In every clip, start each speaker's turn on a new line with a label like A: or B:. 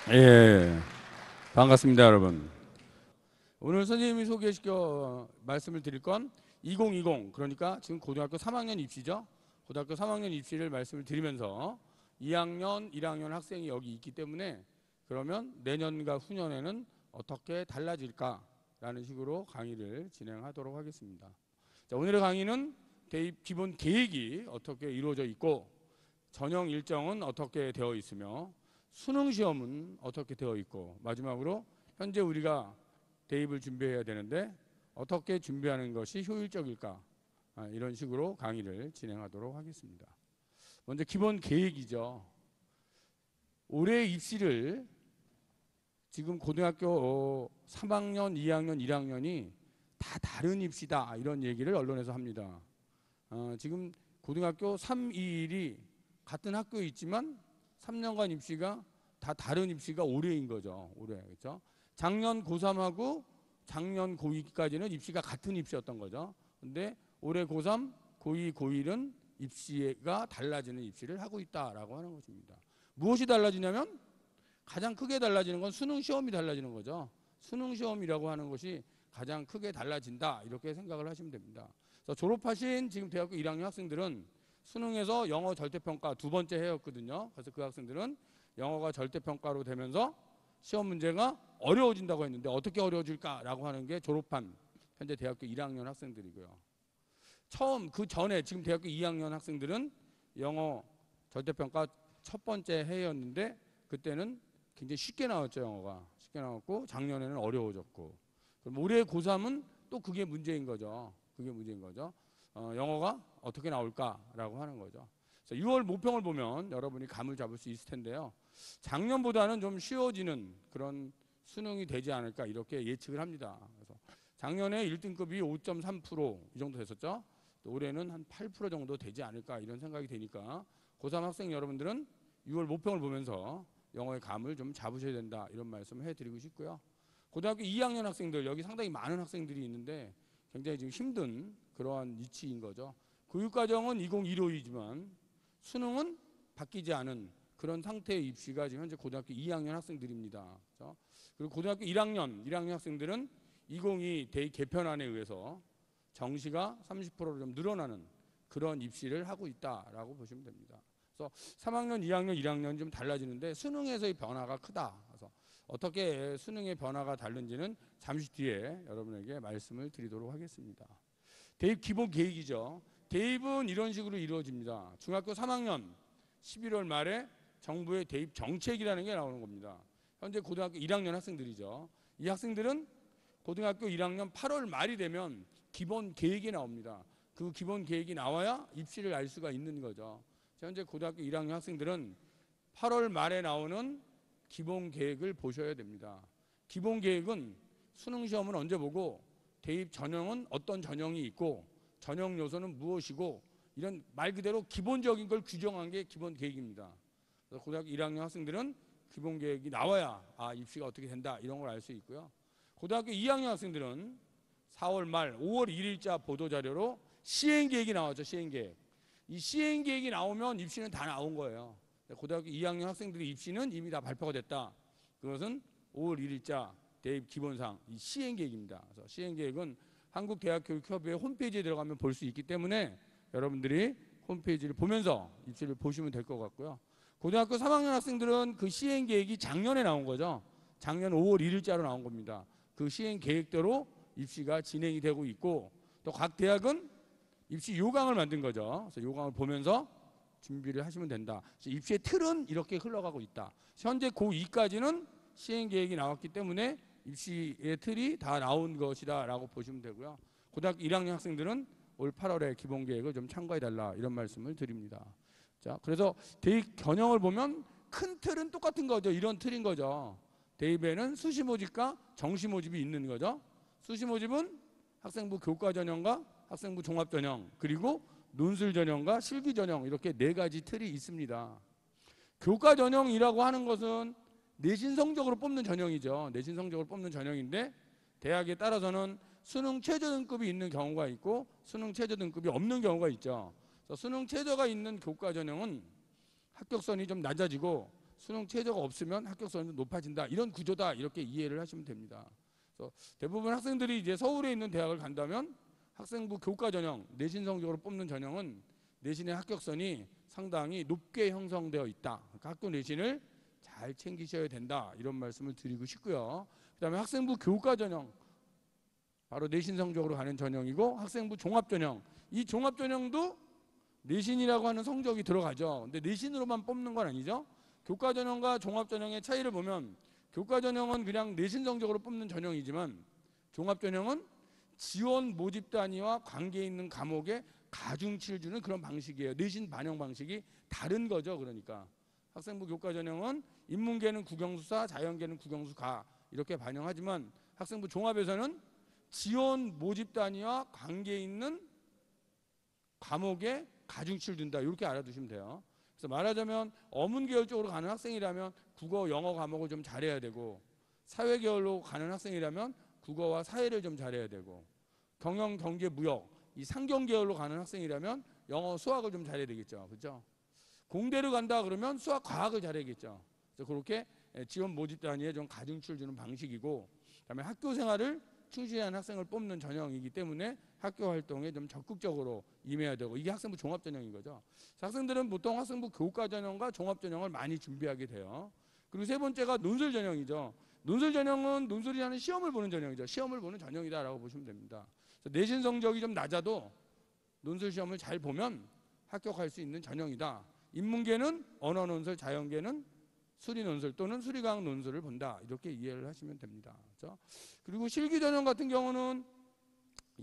A: 예, 반갑습니다, 여러분. 오늘 선생님이 소개시켜 말씀을 드릴 건 2020, 그러니까 지금 고등학교 3학년 입시죠. 고등학교 3학년 입시를 말씀을 드리면서 2학년, 1학년 학생이 여기 있기 때문에 그러면 내년과 후년에는 어떻게 달라질까라는 식으로 강의를 진행하도록 하겠습니다. 자, 오늘의 강의는 대입 기본 계획이 어떻게 이루어져 있고 전형 일정은 어떻게 되어 있으며 수능 시험은 어떻게 되어 있고 마지막으로 현재 우리가 대입을 준비해야 되는데 어떻게 준비하는 것이 효율적일까, 이런 식으로 강의를 진행하도록 하겠습니다. 먼저 기본 계획이죠. 올해 입시를 지금 고등학교 3학년, 2학년, 1학년이 다 다른 입시다 이런 얘기를 언론에서 합니다. 지금 고등학교 3, 2, 1이 같은 학교에 있지만 3년간 입시가 다 다른 입시가 올해인 거죠. 올해. 그렇죠? 작년 고3하고 작년 고2까지는 입시가 같은 입시였던 거죠. 근데 올해 고3, 고2, 고1은 입시가 달라지는 입시를 하고 있다라고 하는 것입니다. 무엇이 달라지냐면 가장 크게 달라지는 건 수능 시험이 달라지는 거죠. 수능 시험이라고 하는 것이 가장 크게 달라진다 이렇게 생각을 하시면 됩니다. 그래서 졸업하신 지금 대학교 1학년 학생들은 수능에서 영어 절대평가 두 번째 해였거든요. 그래서 그 학생들은 영어가 절대평가로 되면서 시험 문제가 어려워진다고 했는데 어떻게 어려워질까라고 하는 게 졸업한 현재 대학교 1학년 학생들이고요. 처음 그 전에 지금 대학교 2학년 학생들은 영어 절대평가 첫 번째 해였는데 그때는 굉장히 쉽게 나왔죠. 영어가 쉽게 나왔고 작년에는 어려워졌고, 그럼 올해 고3은 또 그게 문제인 거죠. 그게 문제인 거죠. 영어가 어떻게 나올까라고 하는 거죠. 6월 모평을 보면 여러분이 감을 잡을 수 있을 텐데요. 작년보다는 좀 쉬워지는 그런 수능이 되지 않을까 이렇게 예측을 합니다. 그래서 작년에 1등급이 5.3%이 정도 됐었죠. 올해는 한 8% 정도 되지 않을까 이런 생각이 되니까 고3 학생 여러분들은 6월 모평을 보면서 영어의 감을 좀 잡으셔야 된다 이런 말씀을 해드리고 싶고요. 고등학교 2학년 학생들 여기 상당히 많은 학생들이 있는데 굉장히 지금 힘든 그러한 위치인 거죠. 교육과정은 2015이지만 수능은 바뀌지 않은 그런 상태의 입시가 지금 현재 고등학교 2학년 학생들입니다. 그렇죠? 그리고 고등학교 1학년, 1학년 학생들은 2022 대입 개편안에 의해서 정시가 30%로 좀 늘어나는 그런 입시를 하고 있다라고 보시면 됩니다. 그래서 3학년, 2학년, 1학년 좀 달라지는데 수능에서의 변화가 크다. 그래서 어떻게 수능의 변화가 다른지는 잠시 뒤에 여러분에게 말씀을 드리도록 하겠습니다. 대입 기본 계획이죠. 대입은 이런 식으로 이루어집니다. 중학교 3학년 11월 말에 정부의 대입 정책이라는 게 나오는 겁니다. 현재 고등학교 1학년 학생들이죠. 이 학생들은 고등학교 1학년 8월 말이 되면 기본 계획이 나옵니다. 그 기본 계획이 나와야 입시를 알 수가 있는 거죠. 현재 고등학교 1학년 학생들은 8월 말에 나오는 기본 계획을 보셔야 됩니다. 기본 계획은 수능 시험은 언제 보고 대입 전형은 어떤 전형이 있고 전형 요소는 무엇이고 이런 말 그대로 기본적인 걸 규정한 게 기본 계획입니다. 그래서 고등학교 1학년 학생들은 기본 계획이 나와야 입시가 어떻게 된다 이런 걸 알 수 있고요. 고등학교 2학년 학생들은 4월 말 5월 1일자 보도자료로 시행계획이 나왔죠. 시행계획. 이 시행계획이 나오면 입시는 다 나온 거예요. 고등학교 2학년 학생들의 입시는 이미 다 발표가 됐다. 그것은 5월 1일자 대입 기본상 이 시행계획입니다. 그래서 시행계획은 한국대학교육협의회 홈페이지에 들어가면 볼 수 있기 때문에 여러분들이 홈페이지를 보면서 입시를 보시면 될 것 같고요. 고등학교 3학년 학생들은 그 시행계획이 작년에 나온 거죠. 작년 5월 1일자로 나온 겁니다. 그 시행계획대로 입시가 진행이 되고 있고 또 각 대학은 입시 요강을 만든 거죠. 그래서 요강을 보면서 준비를 하시면 된다. 입시의 틀은 이렇게 흘러가고 있다. 현재 고2까지는 시행계획이 나왔기 때문에 입시의 틀이 다 나온 것이다 라고 보시면 되고요. 고등학교 1학년 학생들은 올 8월에 기본계획을 좀 참고해달라 이런 말씀을 드립니다. 자, 그래서 대입 견형을 보면 큰 틀은 똑같은 거죠. 이런 틀인 거죠. 대입에는 수시 모집과 정시 모집이 있는 거죠. 수시 모집은 학생부 교과 전형과 학생부 종합 전형 그리고 논술 전형과 실기 전형 이렇게 네 가지 틀이 있습니다. 교과 전형이라고 하는 것은 내신 성적으로 뽑는 전형이죠. 내신 성적으로 뽑는 전형인데 대학에 따라서는 수능 최저 등급이 있는 경우가 있고 수능 최저 등급이 없는 경우가 있죠. 그래서 수능 최저가 있는 교과 전형은 합격선이 좀 낮아지고 수능 최저가 없으면 합격선이 높아진다. 이런 구조다. 이렇게 이해를 하시면 됩니다. 그래서 대부분 학생들이 이제 서울에 있는 대학을 간다면 학생부 교과 전형, 내신 성적으로 뽑는 전형은 내신의 합격선이 상당히 높게 형성되어 있다. 그러니까 학교 내신을 잘 챙기셔야 된다. 이런 말씀을 드리고 싶고요. 그 다음에 학생부 교과 전형, 바로 내신 성적으로 가는 전형이고, 학생부 종합 전형, 이 종합 전형도 내신이라고 하는 성적이 들어가죠. 근데 내신으로만 뽑는 건 아니죠. 교과 전형과 종합 전형의 차이를 보면 교과 전형은 그냥 내신 성적으로 뽑는 전형이지만 종합 전형은 지원 모집 단위와 관계 있는 과목에 가중치를 주는 그런 방식이에요. 내신 반영 방식이 다른 거죠. 그러니까 학생부 교과 전형은 인문계는 국영수사, 자연계는 국영수가 이렇게 반영하지만 학생부 종합에서는 지원 모집 단위와 관계 있는 과목에 가중치를 둔다. 이렇게 알아두시면 돼요. 그래서 말하자면 어문 계열 쪽으로 가는 학생이라면 국어, 영어 과목을 좀 잘해야 되고, 사회 계열로 가는 학생이라면 국어와 사회를 좀 잘해야 되고, 경영, 경제, 무역 이 상경 계열로 가는 학생이라면 영어, 수학을 좀 잘해야 되겠죠. 그렇죠? 공대를 간다 그러면 수학, 과학을 잘해야겠죠. 그래서 그렇게 지원 모집 단위에 좀 가중치를 주는 방식이고, 그다음에 학교 생활을 충실히 한 학생을 뽑는 전형이기 때문에 학교 활동에 좀 적극적으로 임해야 되고, 이게 학생부 종합 전형인 거죠. 학생들은 보통 학생부 교과 전형과 종합 전형을 많이 준비하게 돼요. 그리고 세 번째가 논술 전형이죠. 논술 전형은 논술이라는 시험을 보는 전형이죠. 시험을 보는 전형이다라고 보시면 됩니다. 그래서 내신 성적이 좀 낮아도 논술 시험을 잘 보면 합격할 수 있는 전형이다. 인문계는 언어 논술, 자연계는 수리 논술 또는 수리과학 논술을 본다. 이렇게 이해를 하시면 됩니다. 그렇죠? 그리고 실기 전형 같은 경우는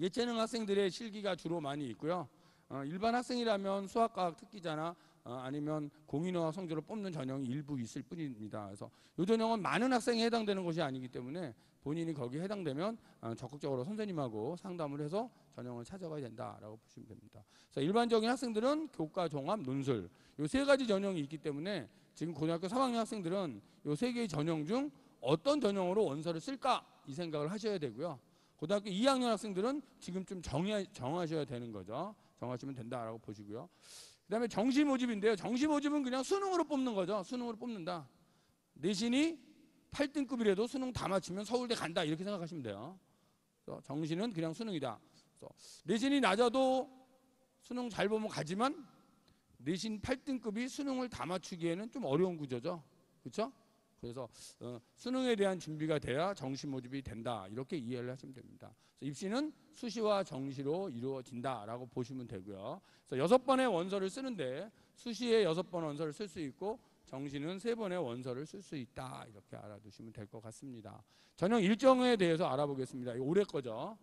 A: 예체능 학생들의 실기가 주로 많이 있고요. 일반 학생이라면 수학과학 특기자나 아니면 공인어학 성적을 뽑는 전형이 일부 있을 뿐입니다. 그래서 이 전형은 많은 학생이 해당되는 것이 아니기 때문에 본인이 거기에 해당되면 적극적으로 선생님하고 상담을 해서 전형을 찾아가야 된다라고 보시면 됩니다. 그래서 일반적인 학생들은 교과, 종합, 논술 이 세 가지 전형이 있기 때문에 지금 고등학교 3학년 학생들은 이 세 개의 전형 중 어떤 전형으로 원서를 쓸까 이 생각을 하셔야 되고요. 고등학교 2학년 학생들은 지금쯤 정하셔야 되는 거죠. 정하시면 된다라고 보시고요. 그 다음에 정시 모집인데요. 정시 모집은 그냥 수능으로 뽑는 거죠. 수능으로 뽑는다. 내신이 8등급이라도 수능 다 맞추면 서울대 간다 이렇게 생각하시면 돼요. 정시는 그냥 수능이다. 내신이 낮아도 수능 잘 보면 가지만 내신 8등급이 수능을 다 맞추기에는 좀 어려운 구조죠. 그렇죠? 그래서 수능에 대한 준비가 돼야 정시 모집이 된다. 이렇게 이해를 하시면 됩니다. 그래서 입시는 수시와 정시로 이루어진다라고 보시면 되고요. 그래서 6번의 원서를 쓰는데 수시에 6번 원서를 쓸 수 있고 정시는 3번의 원서를 쓸 수 있다. 이렇게 알아두시면 될 것 같습니다. 전형 일정에 대해서 알아보겠습니다. 올해 거죠.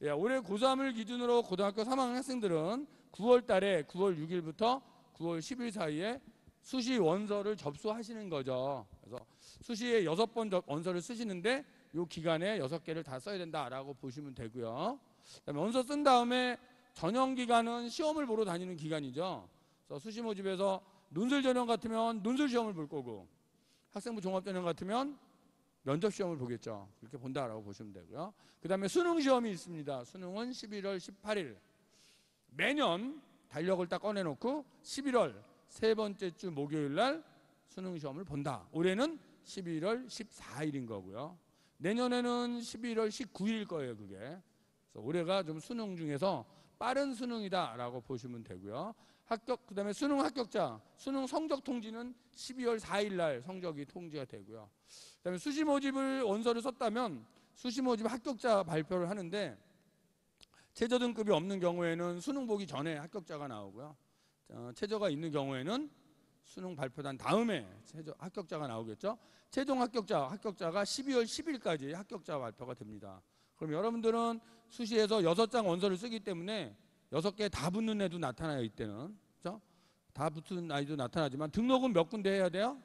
A: 예, 올해 고3을 기준으로 고등학교 3학년 학생들은 9월 달에 9월 6일부터 9월 10일 사이에 수시 원서를 접수하시는 거죠. 그래서 수시에 6번 원서를 쓰시는데 이 기간에 6개를 다 써야 된다라고 보시면 되고요. 그다음에 원서 쓴 다음에 전형 기간은 시험을 보러 다니는 기간이죠. 그래서 수시 모집에서 논술 전형 같으면 논술 시험을 볼 거고, 학생부 종합 전형 같으면 면접 시험을 보겠죠. 그렇게 본다라고 보시면 되고요. 그다음에 수능 시험이 있습니다. 수능은 11월 18일. 매년 달력을 딱 꺼내놓고 11월 세 번째 주 목요일 날 수능 시험을 본다. 올해는 11월 14일인 거고요. 내년에는 11월 19일일 거예요, 그게. 그래서 올해가 좀 수능 중에서 빠른 수능이다라고 보시면 되고요. 그다음에 수능 합격자, 수능 성적 통지는 12월 4일 날 성적이 통지가 되고요. 그다음에 수시 모집을 원서를 썼다면 수시 모집 합격자 발표를 하는데 최저 등급이 없는 경우에는 수능 보기 전에 합격자가 나오고요. 최저가 있는 경우에는 수능 발표단 다음에 합격자가 나오겠죠. 최종 합격자가 12월 10일까지 합격자 발표가 됩니다. 그럼 여러분들은 수시에서 6장 원서를 쓰기 때문에 6개 다 붙는 애도 나타나요. 이때는. 그렇죠? 다 붙은 아이도 나타나지만 등록은 몇 군데 해야 돼요?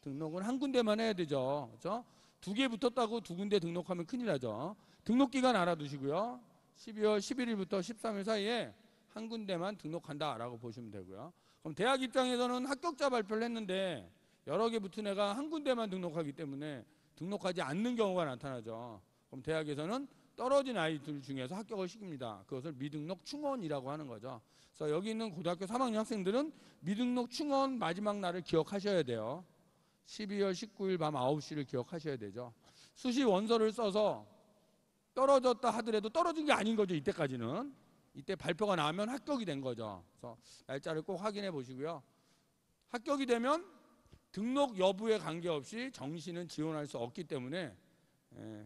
A: 등록은 한 군데만 해야 되죠. 그렇죠? 2개 붙었다고 2군데 등록하면 큰일 나죠. 등록 기간 알아두시고요. 12월 11일부터 13일 사이에 한 군데만 등록한다라고 보시면 되고요. 그럼 대학 입장에서는 합격자 발표를 했는데 여러 개 붙은 애가 한 군데만 등록하기 때문에 등록하지 않는 경우가 나타나죠. 그럼 대학에서는 떨어진 아이들 중에서 합격을 시킵니다. 그것을 미등록 충원이라고 하는 거죠. 그래서 여기 있는 고등학교 3학년 학생들은 미등록 충원 마지막 날을 기억하셔야 돼요. 12월 19일 밤 9시를 기억하셔야 되죠. 수시 원서를 써서 떨어졌다 하더라도 떨어진 게 아닌 거죠. 이때까지는. 이때 발표가 나면 합격이 된 거죠. 그래서 날짜를 꼭 확인해 보시고요. 합격이 되면 등록 여부에 관계없이 정시는 지원할 수 없기 때문에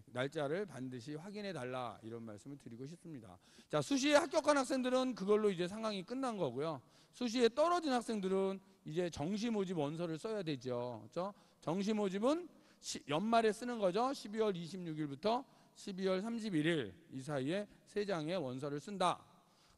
A: 날짜를 반드시 확인해 달라, 이런 말씀을 드리고 싶습니다. 자, 수시에 합격한 학생들은 그걸로 이제 상황이 끝난 거고요. 수시에 떨어진 학생들은 이제 정시 모집 원서를 써야 되죠. 그렇죠? 정시 모집은 연말에 쓰는 거죠. 12월 26일부터 12월 31일 이 사이에 3장의 원서를 쓴다.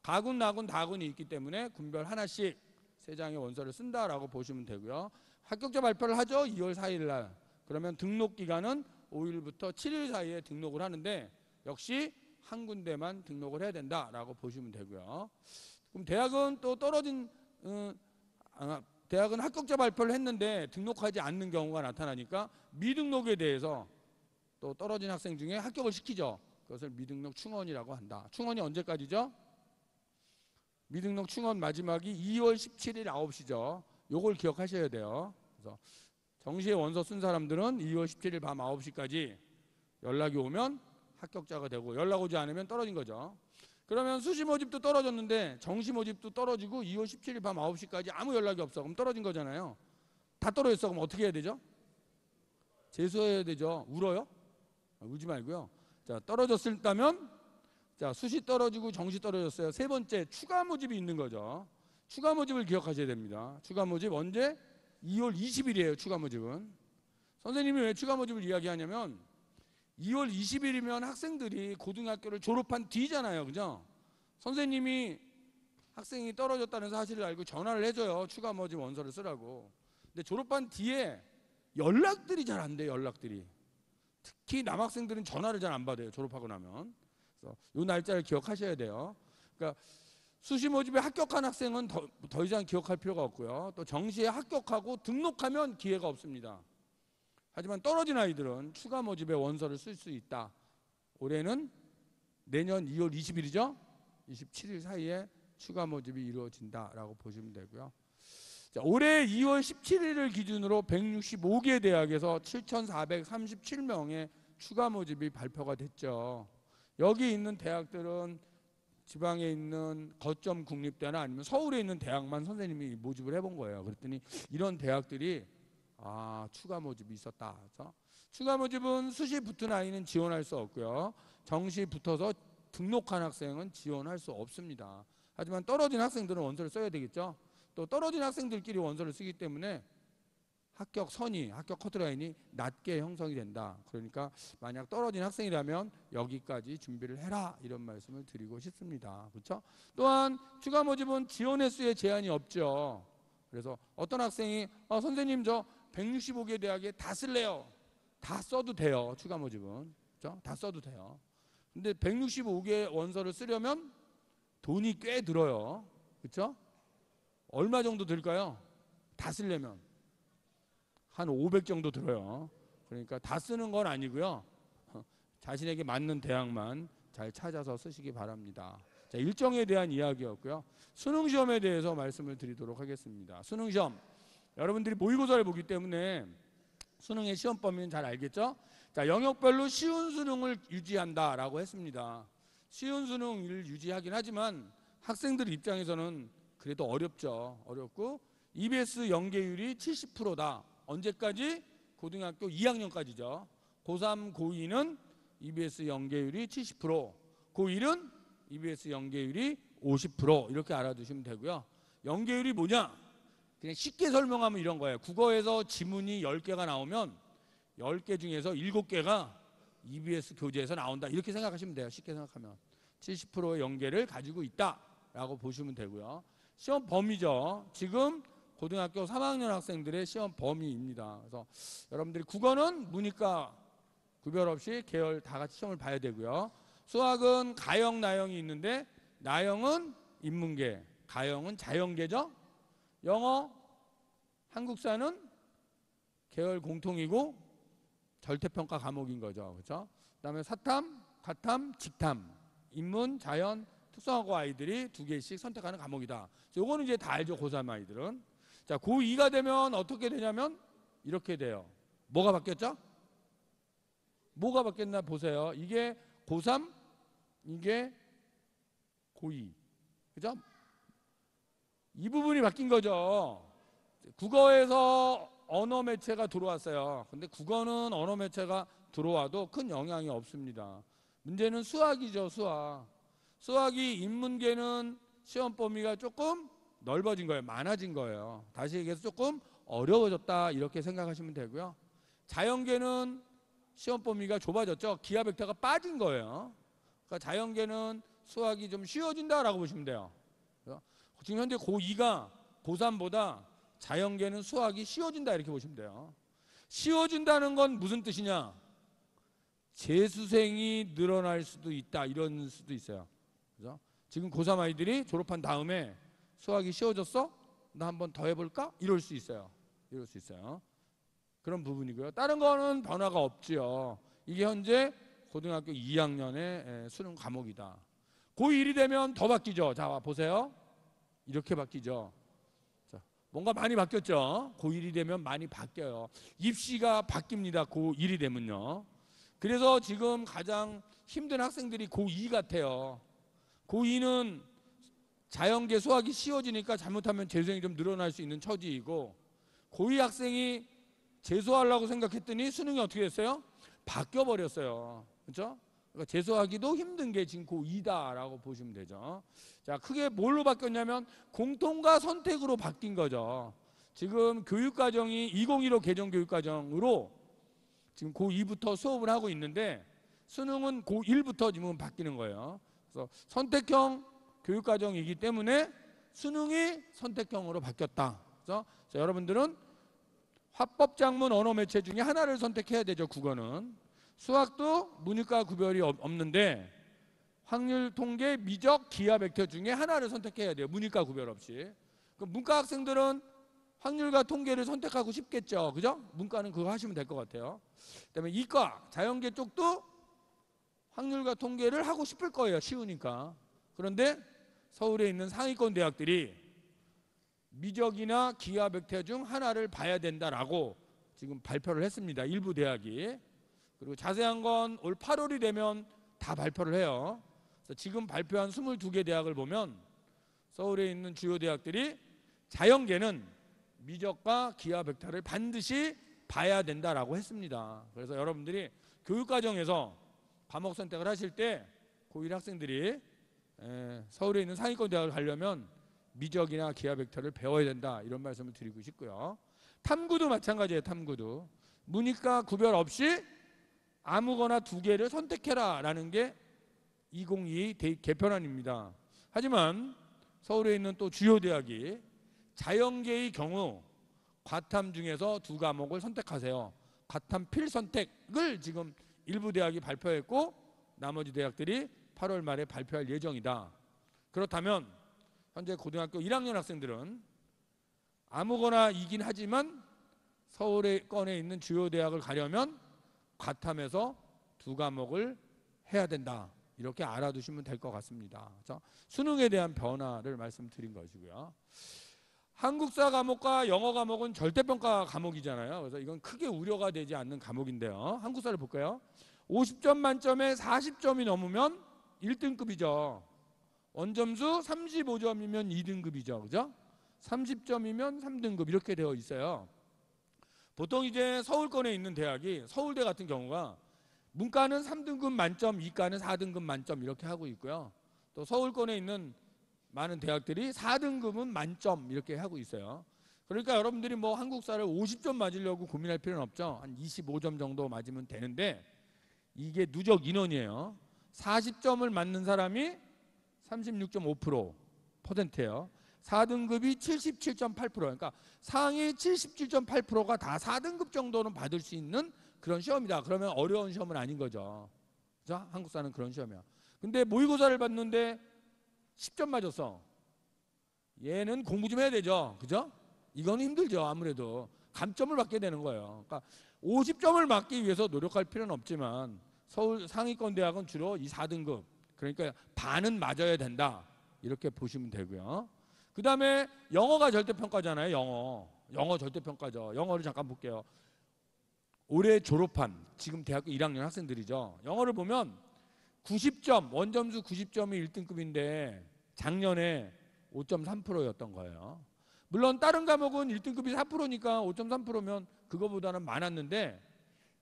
A: 가군, 나군, 다군이 있기 때문에 군별 하나씩 3장의 원서를 쓴다라고 보시면 되고요. 합격자 발표를 하죠. 2월 4일 날. 그러면 등록 기간은 5일부터 7일 사이에 등록을 하는데 역시 한 군데만 등록을 해야 된다라고 보시면 되고요. 그럼 대학은 또 대학은 합격자 발표를 했는데 등록하지 않는 경우가 나타나니까 미등록에 대해서 또 떨어진 학생 중에 합격을 시키죠. 그것을 미등록 충원이라고 한다. 충원이 언제까지죠? 미등록 충원 마지막이 2월 17일 9시죠. 요걸 기억하셔야 돼요. 그래서 정시에 원서 쓴 사람들은 2월 17일 밤 9시까지 연락이 오면 합격자가 되고, 연락 오지 않으면 떨어진 거죠. 그러면 수시 모집도 떨어졌는데 정시 모집도 떨어지고 2월 17일 밤 9시까지 아무 연락이 없어. 그럼 떨어진 거잖아요. 다 떨어졌어. 그럼 어떻게 해야 되죠? 재수해야 되죠. 울어요? 울지 말고요. 자, 떨어졌다면, 자, 수시 떨어지고 정시 떨어졌어요. 세 번째, 추가 모집이 있는 거죠. 추가 모집을 기억하셔야 됩니다. 추가 모집 언제? 2월 20일이에요. 추가 모집은. 선생님이 왜 추가 모집을 이야기하냐면 2월 20일이면 학생들이 고등학교를 졸업한 뒤잖아요. 그죠? 선생님이 학생이 떨어졌다는 사실을 알고 전화를 해줘요. 추가 모집 원서를 쓰라고. 근데 졸업한 뒤에 연락들이 잘 안 돼요. 연락들이. 특히 남학생들은 전화를 잘 안 받아요. 졸업하고 나면. 그래서 이 날짜를 기억하셔야 돼요. 그러니까 수시 모집에 합격한 학생은 더 이상 기억할 필요가 없고요. 또 정시에 합격하고 등록하면 기회가 없습니다. 하지만 떨어진 아이들은 추가 모집에 원서를 쓸 수 있다. 올해는 내년 2월 20일이죠. 27일 사이에 추가 모집이 이루어진다라고 보시면 되고요. 자, 올해 2월 17일을 기준으로 165개 대학에서 7,437명의 추가 모집이 발표가 됐죠. 여기 있는 대학들은 지방에 있는 거점 국립대나 아니면 서울에 있는 대학만 선생님이 모집을 해본 거예요. 그랬더니 이런 대학들이 추가 모집이 있었다. 그래서 추가 모집은 수시 붙은 아이는 지원할 수 없고요. 정시 붙어서 등록한 학생은 지원할 수 없습니다. 하지만 떨어진 학생들은 원서를 써야 되겠죠. 또 떨어진 학생들끼리 원서를 쓰기 때문에 합격 선이, 합격 커트라인이 낮게 형성이 된다. 그러니까 만약 떨어진 학생이라면 여기까지 준비를 해라, 이런 말씀을 드리고 싶습니다. 그렇죠? 또한 추가 모집은 지원 횟수에 제한이 없죠. 그래서 어떤 학생이 선생님 저 165개 대학에 다 쓸래요. 다 써도 돼요. 추가 모집은. 그렇죠? 다 써도 돼요. 근데 165개 원서를 쓰려면 돈이 꽤 들어요. 그렇죠? 얼마 정도 들까요? 다 쓰려면 한 500 정도 들어요. 그러니까 다 쓰는 건 아니고요. 자신에게 맞는 대학만 잘 찾아서 쓰시기 바랍니다. 자, 일정에 대한 이야기였고요. 수능시험에 대해서 말씀을 드리도록 하겠습니다. 수능시험. 여러분들이 모의고사를 보기 때문에 수능의 시험 범위는 잘 알겠죠? 자, 영역별로 쉬운 수능을 유지한다라고 했습니다. 쉬운 수능을 유지하긴 하지만 학생들 입장에서는 그래도 어렵죠. 어렵고 EBS 연계율이 70%다. 언제까지? 고등학교 2학년까지죠. 고3, 고2는 EBS 연계율이 70%, 고1은 EBS 연계율이 50% 이렇게 알아두시면 되고요. 연계율이 뭐냐? 그냥 쉽게 설명하면 이런 거예요. 국어에서 지문이 10개가 나오면 10개 중에서 7개가 EBS 교재에서 나온다. 이렇게 생각하시면 돼요. 쉽게 생각하면. 70%의 연계를 가지고 있다라고 보시면 되고요. 시험 범위죠. 지금 고등학교 3학년 학생들의 시험 범위입니다. 그래서 여러분들이 국어는 문이과 구별 없이 계열 다 같이 시험을 봐야 되고요. 수학은 가형, 나형이 있는데 나형은 인문계, 가형은 자연계죠. 영어, 한국사는 계열 공통이고 절대평가 과목인 거죠. 그렇죠? 그다음에 사탐, 가탐, 직탐, 인문, 자연, 특성화고 아이들이 2개씩 선택하는 과목이다. 요거는 이제 다 알죠. 고3 아이들은. 자, 고2가 되면 어떻게 되냐면 이렇게 돼요. 뭐가 바뀌었죠? 뭐가 바뀌었나 보세요. 이게 고3, 이게 고2. 그죠? 이 부분이 바뀐 거죠. 국어에서 언어 매체가 들어왔어요. 근데 국어는 언어 매체가 들어와도 큰 영향이 없습니다. 문제는 수학이죠, 수학. 수학이 인문계는 시험 범위가 조금 넓어진 거예요. 많아진 거예요. 다시 얘기해서 조금 어려워졌다 이렇게 생각하시면 되고요. 자연계는 시험 범위가 좁아졌죠. 기하 벡터가 빠진 거예요. 그러니까 자연계는 수학이 좀 쉬워진다라고 보시면 돼요. 지금 현재 고2가 고3보다 자연계는 수학이 쉬워진다 이렇게 보시면 돼요. 쉬워진다는 건 무슨 뜻이냐? 재수생이 늘어날 수도 있다 이런 수도 있어요. 그죠? 지금 고3 아이들이 졸업한 다음에 수학이 쉬워졌어? 나 한번 더 해볼까? 이럴 수 있어요. 이럴 수 있어요. 그런 부분이고요. 다른 거는 변화가 없지요. 이게 현재 고등학교 2학년의 수능 과목이다. 고1이 되면 더 바뀌죠. 자, 보세요. 이렇게 바뀌죠. 자, 뭔가 많이 바뀌었죠. 고1이 되면 많이 바뀌어요. 입시가 바뀝니다. 고1이 되면요. 그래서 지금 가장 힘든 학생들이 고2 같아요. 고2는 자연계 수학이 쉬워지니까 잘못하면 재수생이 좀 늘어날 수 있는 처지이고, 고2 학생이 재수하려고 생각했더니 수능이 어떻게 됐어요? 바뀌어 버렸어요. 그렇죠? 그러니까 재수하기도 힘든 게 지금 고2다라고 보시면 되죠. 자, 크게 뭘로 바뀌었냐면 공통과 선택으로 바뀐 거죠. 지금 교육과정이 2015 개정 교육과정으로 지금 고2부터 수업을 하고 있는데, 수능은 고1부터 지금 바뀌는 거예요. 그래서 선택형 교육과정이기 때문에 수능이 선택형으로 바뀌었다. 그래서 자, 여러분들은 화법작문 언어 매체 중에 하나를 선택해야 되죠. 국어는. 수학도 문이과 구별이 없는데 확률 통계, 미적, 기하 벡터 중에 하나를 선택해야 돼요. 문이과 구별 없이. 그럼 문과 학생들은 확률과 통계를 선택하고 싶겠죠. 그죠? 문과는 그거 하시면 될 것 같아요. 그다음에 이과, 자연계 쪽도 확률과 통계를 하고 싶을 거예요. 쉬우니까. 그런데 서울에 있는 상위권 대학들이 미적이나 기하 벡터 중 하나를 봐야 된다라고 지금 발표를 했습니다. 일부 대학이. 그리고 자세한 건 올 8월이 되면 다 발표를 해요. 그래서 지금 발표한 22개 대학을 보면 서울에 있는 주요 대학들이 자연계는 미적과 기하 벡터를 반드시 봐야 된다라고 했습니다. 그래서 여러분들이 교육과정에서 과목 선택을 하실 때 고1 학생들이 서울에 있는 상위권 대학을 가려면 미적이나 기하 벡터를 배워야 된다 이런 말씀을 드리고 싶고요. 탐구도 마찬가지예요. 탐구도 문이과 구별 없이 아무거나 두 개를 선택해라 라는 게 2022 개편안입니다. 하지만 서울에 있는 또 주요 대학이 자연계의 경우 과탐 중에서 두 과목을 선택하세요. 과탐 필선택을 지금 일부 대학이 발표했고 나머지 대학들이 8월 말에 발표할 예정이다. 그렇다면 현재 고등학교 1학년 학생들은 아무거나이긴 하지만 서울권에 있는 주요 대학을 가려면 과탐에서 두 과목을 해야 된다. 이렇게 알아두시면 될 것 같습니다. 그래서 수능에 대한 변화를 말씀드린 것이고요. 한국사 과목과 영어 과목은 절대평가 과목이잖아요. 그래서 이건 크게 우려가 되지 않는 과목인데요. 한국사를 볼까요? 50점 만점에 40점이 넘으면 1등급이죠. 원점수 35점이면 2등급이죠. 그죠? 30점이면 3등급 이렇게 되어 있어요. 보통 이제 서울권에 있는 대학이 서울대 같은 경우가 문과는 3등급 만점, 이과는 4등급 만점 이렇게 하고 있고요. 또 서울권에 있는 많은 대학들이 4등급은 만점 이렇게 하고 있어요. 그러니까 여러분들이 뭐 한국사를 50점 맞으려고 고민할 필요는 없죠. 한 25점 정도 맞으면 되는데 이게 누적 인원이에요. 40점을 맞는 사람이 36.5%예요. 4등급이 77.8%. 그러니까 상위 77.8%가 다 4등급 정도는 받을 수 있는 그런 시험이다. 그러면 어려운 시험은 아닌 거죠. 그죠? 한국사는 그런 시험이야. 근데 모의고사를 봤는데 10점 맞았어. 얘는 공부 좀 해야 되죠. 그죠? 이거는 힘들죠. 아무래도 감점을 받게 되는 거예요. 그러니까 50점을 맞기 위해서 노력할 필요는 없지만 서울 상위권 대학은 주로 이 4등급, 그러니까 반은 맞아야 된다. 이렇게 보시면 되고요. 그 다음에 영어가 절대평가잖아요. 영어. 영어 절대평가죠. 영어를 잠깐 볼게요. 올해 졸업한 지금 대학교 1학년 학생들이죠. 영어를 보면 90점, 원점수 90점이 1등급인데 작년에 5.3%였던 거예요. 물론 다른 과목은 1등급이 4%니까 5.3%면 그거보다는 많았는데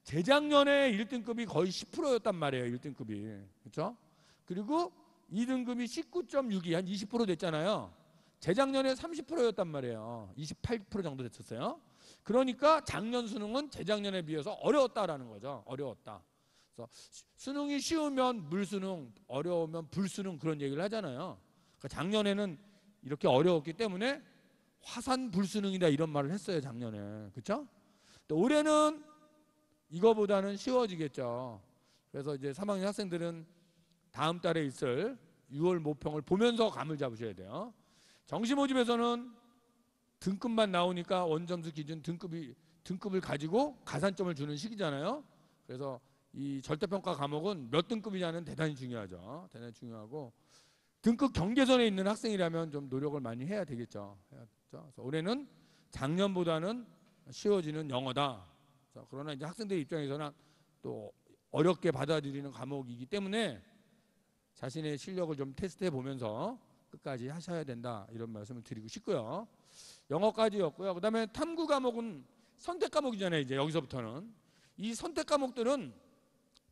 A: 재작년에 1등급이 거의 10%였단 말이에요. 1등급이. 그렇죠? 그리고 2등급이 19.6이 한 20% 됐잖아요. 재작년에 30%였단 말이에요. 28% 정도 됐었어요. 그러니까 작년 수능은 재작년에 비해서 어려웠다라는 거죠. 어려웠다. 그래서 수능이 쉬우면 물수능, 어려우면 불수능 그런 얘기를 하잖아요. 그러니까 작년에는 이렇게 어려웠기 때문에 화산 불수능이다 이런 말을 했어요. 작년에. 그렇죠? 올해는 이거보다는 쉬워지겠죠. 그래서 이제 3학년 학생들은 다음 달에 있을 6월 모평을 보면서 감을 잡으셔야 돼요. 정시 모집에서는 등급만 나오니까 원점수 기준 등급을 가지고 가산점을 주는 시기잖아요. 그래서 이 절대평가 과목은 몇 등급이냐는 대단히 중요하죠. 대단히 중요하고 등급 경계선에 있는 학생이라면 좀 노력을 많이 해야 되겠죠. 그래서 올해는 작년보다는 쉬워지는 영어다. 그러나 이제 학생들 입장에서는 또 어렵게 받아들이는 과목이기 때문에 자신의 실력을 좀 테스트해 보면서 끝까지 하셔야 된다 이런 말씀을 드리고 싶고요. 영어까지였고요. 그다음에 탐구 과목은 선택 과목이잖아요. 이제 여기서부터는 이 선택 과목들은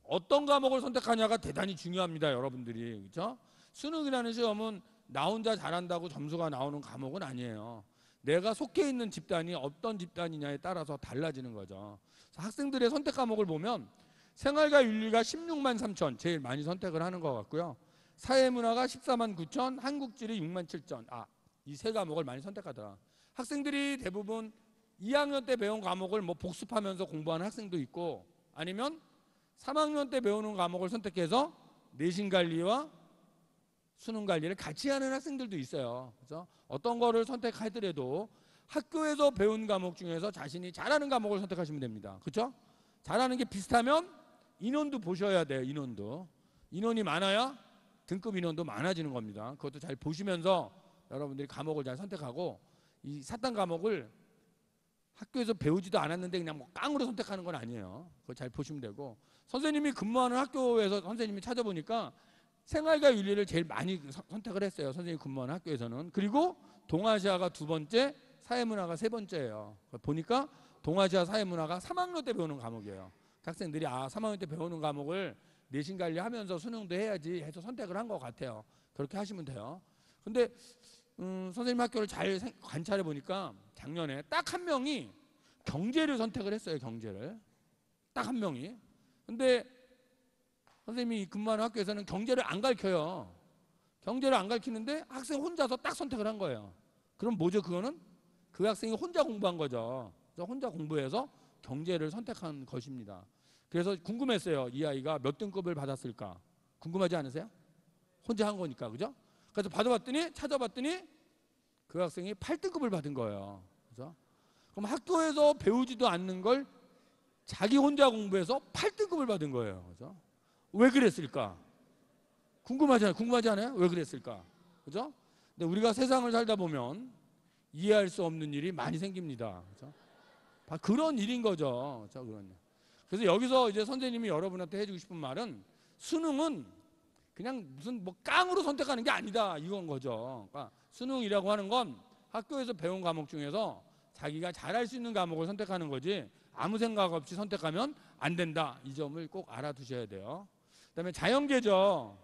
A: 어떤 과목을 선택하냐가 대단히 중요합니다. 여러분들이. 그렇죠? 수능이라는 시험은 나 혼자 잘한다고 점수가 나오는 과목은 아니에요. 내가 속해 있는 집단이 어떤 집단이냐에 따라서 달라지는 거죠. 학생들의 선택 과목을 보면 생활과 윤리가 16만 3천 제일 많이 선택을 하는 것 같고요. 사회문화가 14만 9천, 한국지리 6만 7천. 이 세 과목을 많이 선택하더라. 학생들이 대부분 2학년 때 배운 과목을 뭐 복습하면서 공부하는 학생도 있고 아니면 3학년 때 배우는 과목을 선택해서 내신 관리와 수능 관리를 같이 하는 학생들도 있어요. 그래서 어떤 거를 선택하더라도 학교에서 배운 과목 중에서 자신이 잘하는 과목을 선택하시면 됩니다. 그렇죠? 잘하는 게 비슷하면 인원도 보셔야 돼요. 인원이 많아야 등급 인원도 많아지는 겁니다. 그것도 잘 보시면서 여러분들이 과목을 잘 선택하고 이 사탐 과목을 학교에서 배우지도 않았는데 그냥 뭐 깡으로 선택하는 건 아니에요. 그거 잘 보시면 되고 선생님이 근무하는 학교에서 선생님이 찾아보니까 생활과 윤리를 제일 많이 선택을 했어요. 선생님이 근무하는 학교에서는. 그리고 동아시아가 두 번째, 사회문화가 세 번째예요. 보니까 동아시아 사회문화가 3학년 때 배우는 과목이에요. 학생들이 3학년 때 배우는 과목을 내신 관리하면서 수능도 해야지 해서 선택을 한 것 같아요. 그렇게 하시면 돼요. 근데 선생님 학교를 잘 관찰해 보니까 작년에 딱 한 명이 경제를 선택을 했어요. 경제를. 딱 한 명이. 근데 선생님이 근무하는 학교에서는 경제를 안 가르쳐요. 경제를 안 가르치는데 학생 혼자서 딱 선택을 한 거예요. 그럼 뭐죠? 그거는 그 학생이 혼자 공부한 거죠. 그래서 혼자 공부해서 경제를 선택한 것입니다. 그래서 궁금했어요. 이 아이가 몇 등급을 받았을까? 궁금하지 않으세요? 혼자 한 거니까. 그죠? 그래서 찾아봤더니 그 학생이 8등급을 받은 거예요. 그죠? 그럼 학교에서 배우지도 않는 걸 자기 혼자 공부해서 8등급을 받은 거예요. 그죠? 왜 그랬을까? 궁금하지 않아요? 왜 그랬을까? 그죠? 근데 우리가 세상을 살다 보면 이해할 수 없는 일이 많이 생깁니다. 그죠? 그런 일인 거죠. 그래서 여기서 이제 선생님이 여러분한테 해주고 싶은 말은 수능은 그냥 무슨 뭐 깡으로 선택하는 게 아니다 이건 거죠. 그러니까 수능이라고 하는 건 학교에서 배운 과목 중에서 자기가 잘할 수 있는 과목을 선택하는 거지 아무 생각 없이 선택하면 안 된다. 이 점을 꼭 알아두셔야 돼요. 그다음에 자연계죠.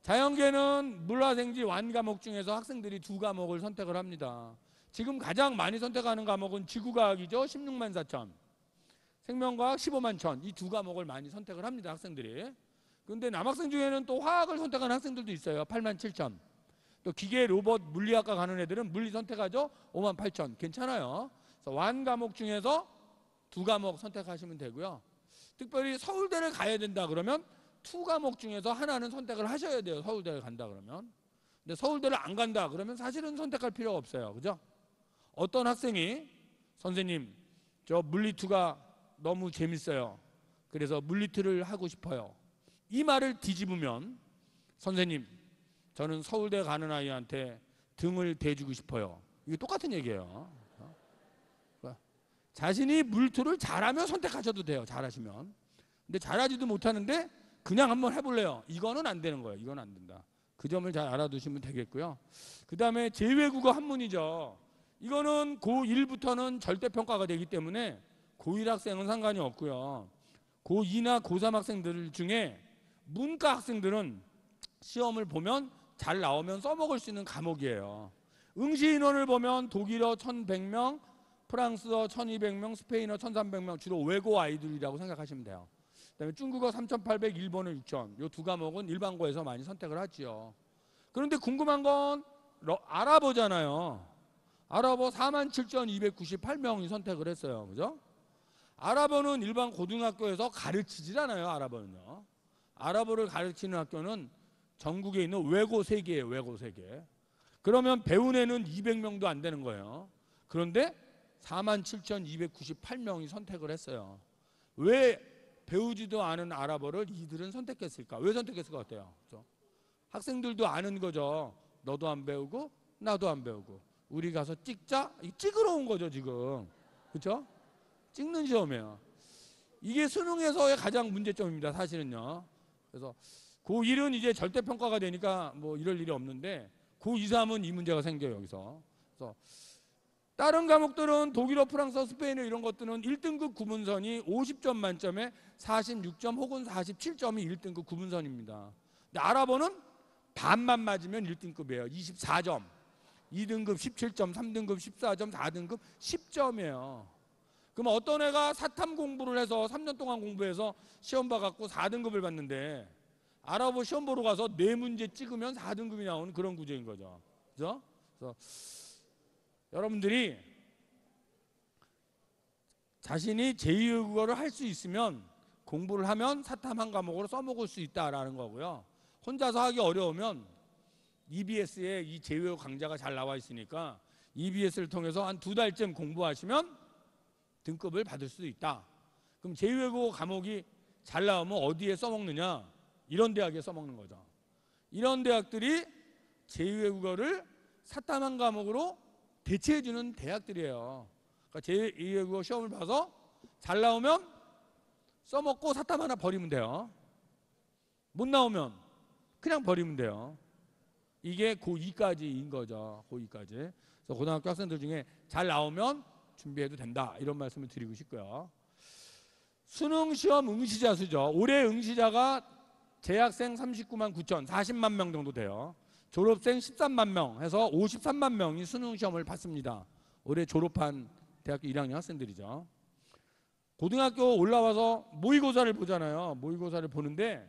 A: 자연계는 물화생지 완과목 중에서 학생들이 두 과목을 선택을 합니다. 지금 가장 많이 선택하는 과목은 지구과학이죠. 16만 4천. 생명과학 15만 천. 이 두 과목을 많이 선택을 합니다. 학생들이. 그런데 남학생 중에는 또 화학을 선택하는 학생들도 있어요. 8만 7천. 또 기계, 로봇, 물리학과 가는 애들은 물리 선택하죠. 5만 8천. 괜찮아요. 그래서 완과목 중에서 두 과목 선택하시면 되고요. 특별히 서울대를 가야 된다 그러면 투 과목 중에서 하나는 선택을 하셔야 돼요. 서울대를 간다 그러면. 근데 서울대를 안 간다 그러면 사실은 선택할 필요가 없어요. 그죠? 어떤 학생이 선생님 저 물리투가 너무 재밌어요. 그래서 물리투를 하고 싶어요. 이 말을 뒤집으면 선생님 저는 서울대 가는 아이한테 등을 대주고 싶어요. 이게 똑같은 얘기예요. 자신이 물투를 잘하면 선택하셔도 돼요. 잘하시면. 근데 잘하지도 못하는데 그냥 한번 해볼래요. 이거는 안 되는 거예요. 이건 안 된다. 그 점을 잘 알아두시면 되겠고요. 그 다음에 제외국어 한문이죠. 이거는 고1부터는 절대평가가 되기 때문에 고1 학생은 상관이 없고요. 고2나 고3 학생들 중에 문과 학생들은 시험을 보면 잘 나오면 써먹을 수 있는 과목이에요. 응시 인원을 보면 독일어 1100명, 프랑스어 1200명, 스페인어 1300명, 주로 외고 아이들이라고 생각하시면 돼요. 그다음에 중국어 3800, 일본어 6000. 이 두 과목은 일반고에서 많이 선택을 하지요. 그런데 궁금한 건 아랍어잖아요. 아랍어 47,298명이 선택을 했어요. 그죠? 아랍어는 일반 고등학교에서 가르치질 않아요. 아랍어는요. 아랍어를 가르치는 학교는 전국에 있는 외고 3개예요. 외고 3개. 그러면 배운 애는 200명도 안 되는 거예요. 그런데 47,298명이 선택을 했어요. 왜 배우지도 않은 아랍어를 이들은 선택했을까? 왜 선택했을 것 같아요? 그렇죠? 학생들도 아는 거죠. 너도 안 배우고 나도 안 배우고 우리 가서 찍자? 찍으러 온 거죠 지금. 그렇죠? 찍는 시험이에요. 이게 수능에서의 가장 문제점입니다. 사실은요. 그래서 고1은 이제 절대평가가 되니까 뭐 이럴 일이 없는데 고2, 3은 이 문제가 생겨요. 여기서. 그래서 다른 과목들은 독일어, 프랑스어, 스페인어 이런 것들은 1등급 구문선이 50점 만점에 46점 혹은 47점이 1등급 구문선입니다. 근데 아랍어는 반만 맞으면 1등급이에요. 24점. 2등급 17점, 3등급 14점, 4등급 10점이에요. 그럼 어떤 애가 사탐 공부를 해서 3년 동안 공부해서 시험 봐갖고 4등급을 받는데 아랍어 시험 보러 가서 4문제 찍으면 4등급이 나오는 그런 구조인 거죠. 그죠? 그래서 여러분들이 자신이 제2외국어를 할 수 있으면 공부를 하면 사탐 한 과목으로 써먹을 수 있다라는 거고요. 혼자서 하기 어려우면 EBS에 이 제2외국어 강좌가 잘 나와 있으니까 EBS를 통해서 한 2달쯤 공부하시면 등급을 받을 수도 있다. 그럼 제2외국어 과목이 잘 나오면 어디에 써먹느냐? 이런 대학에 써먹는 거죠. 이런 대학들이 제2외국어를 사탐 한 과목으로 대체해주는 대학들이에요. 그러니까 제2외국어 시험을 봐서 잘 나오면 써먹고 사탐 하나 버리면 돼요. 못 나오면 그냥 버리면 돼요. 이게 고2까지인 거죠. 고2까지. 그래서 고등학교 학생들 중에 잘 나오면 준비해도 된다. 이런 말씀을 드리고 싶고요. 수능 시험 응시자 수죠. 올해 응시자가 재학생 39만 9천, 40만 명 정도 돼요. 졸업생 13만 명 해서 53만 명이 수능 시험을 봤습니다. 올해 졸업한 대학교 1학년 학생들이죠. 고등학교 올라와서 모의고사를 보잖아요. 모의고사를 보는데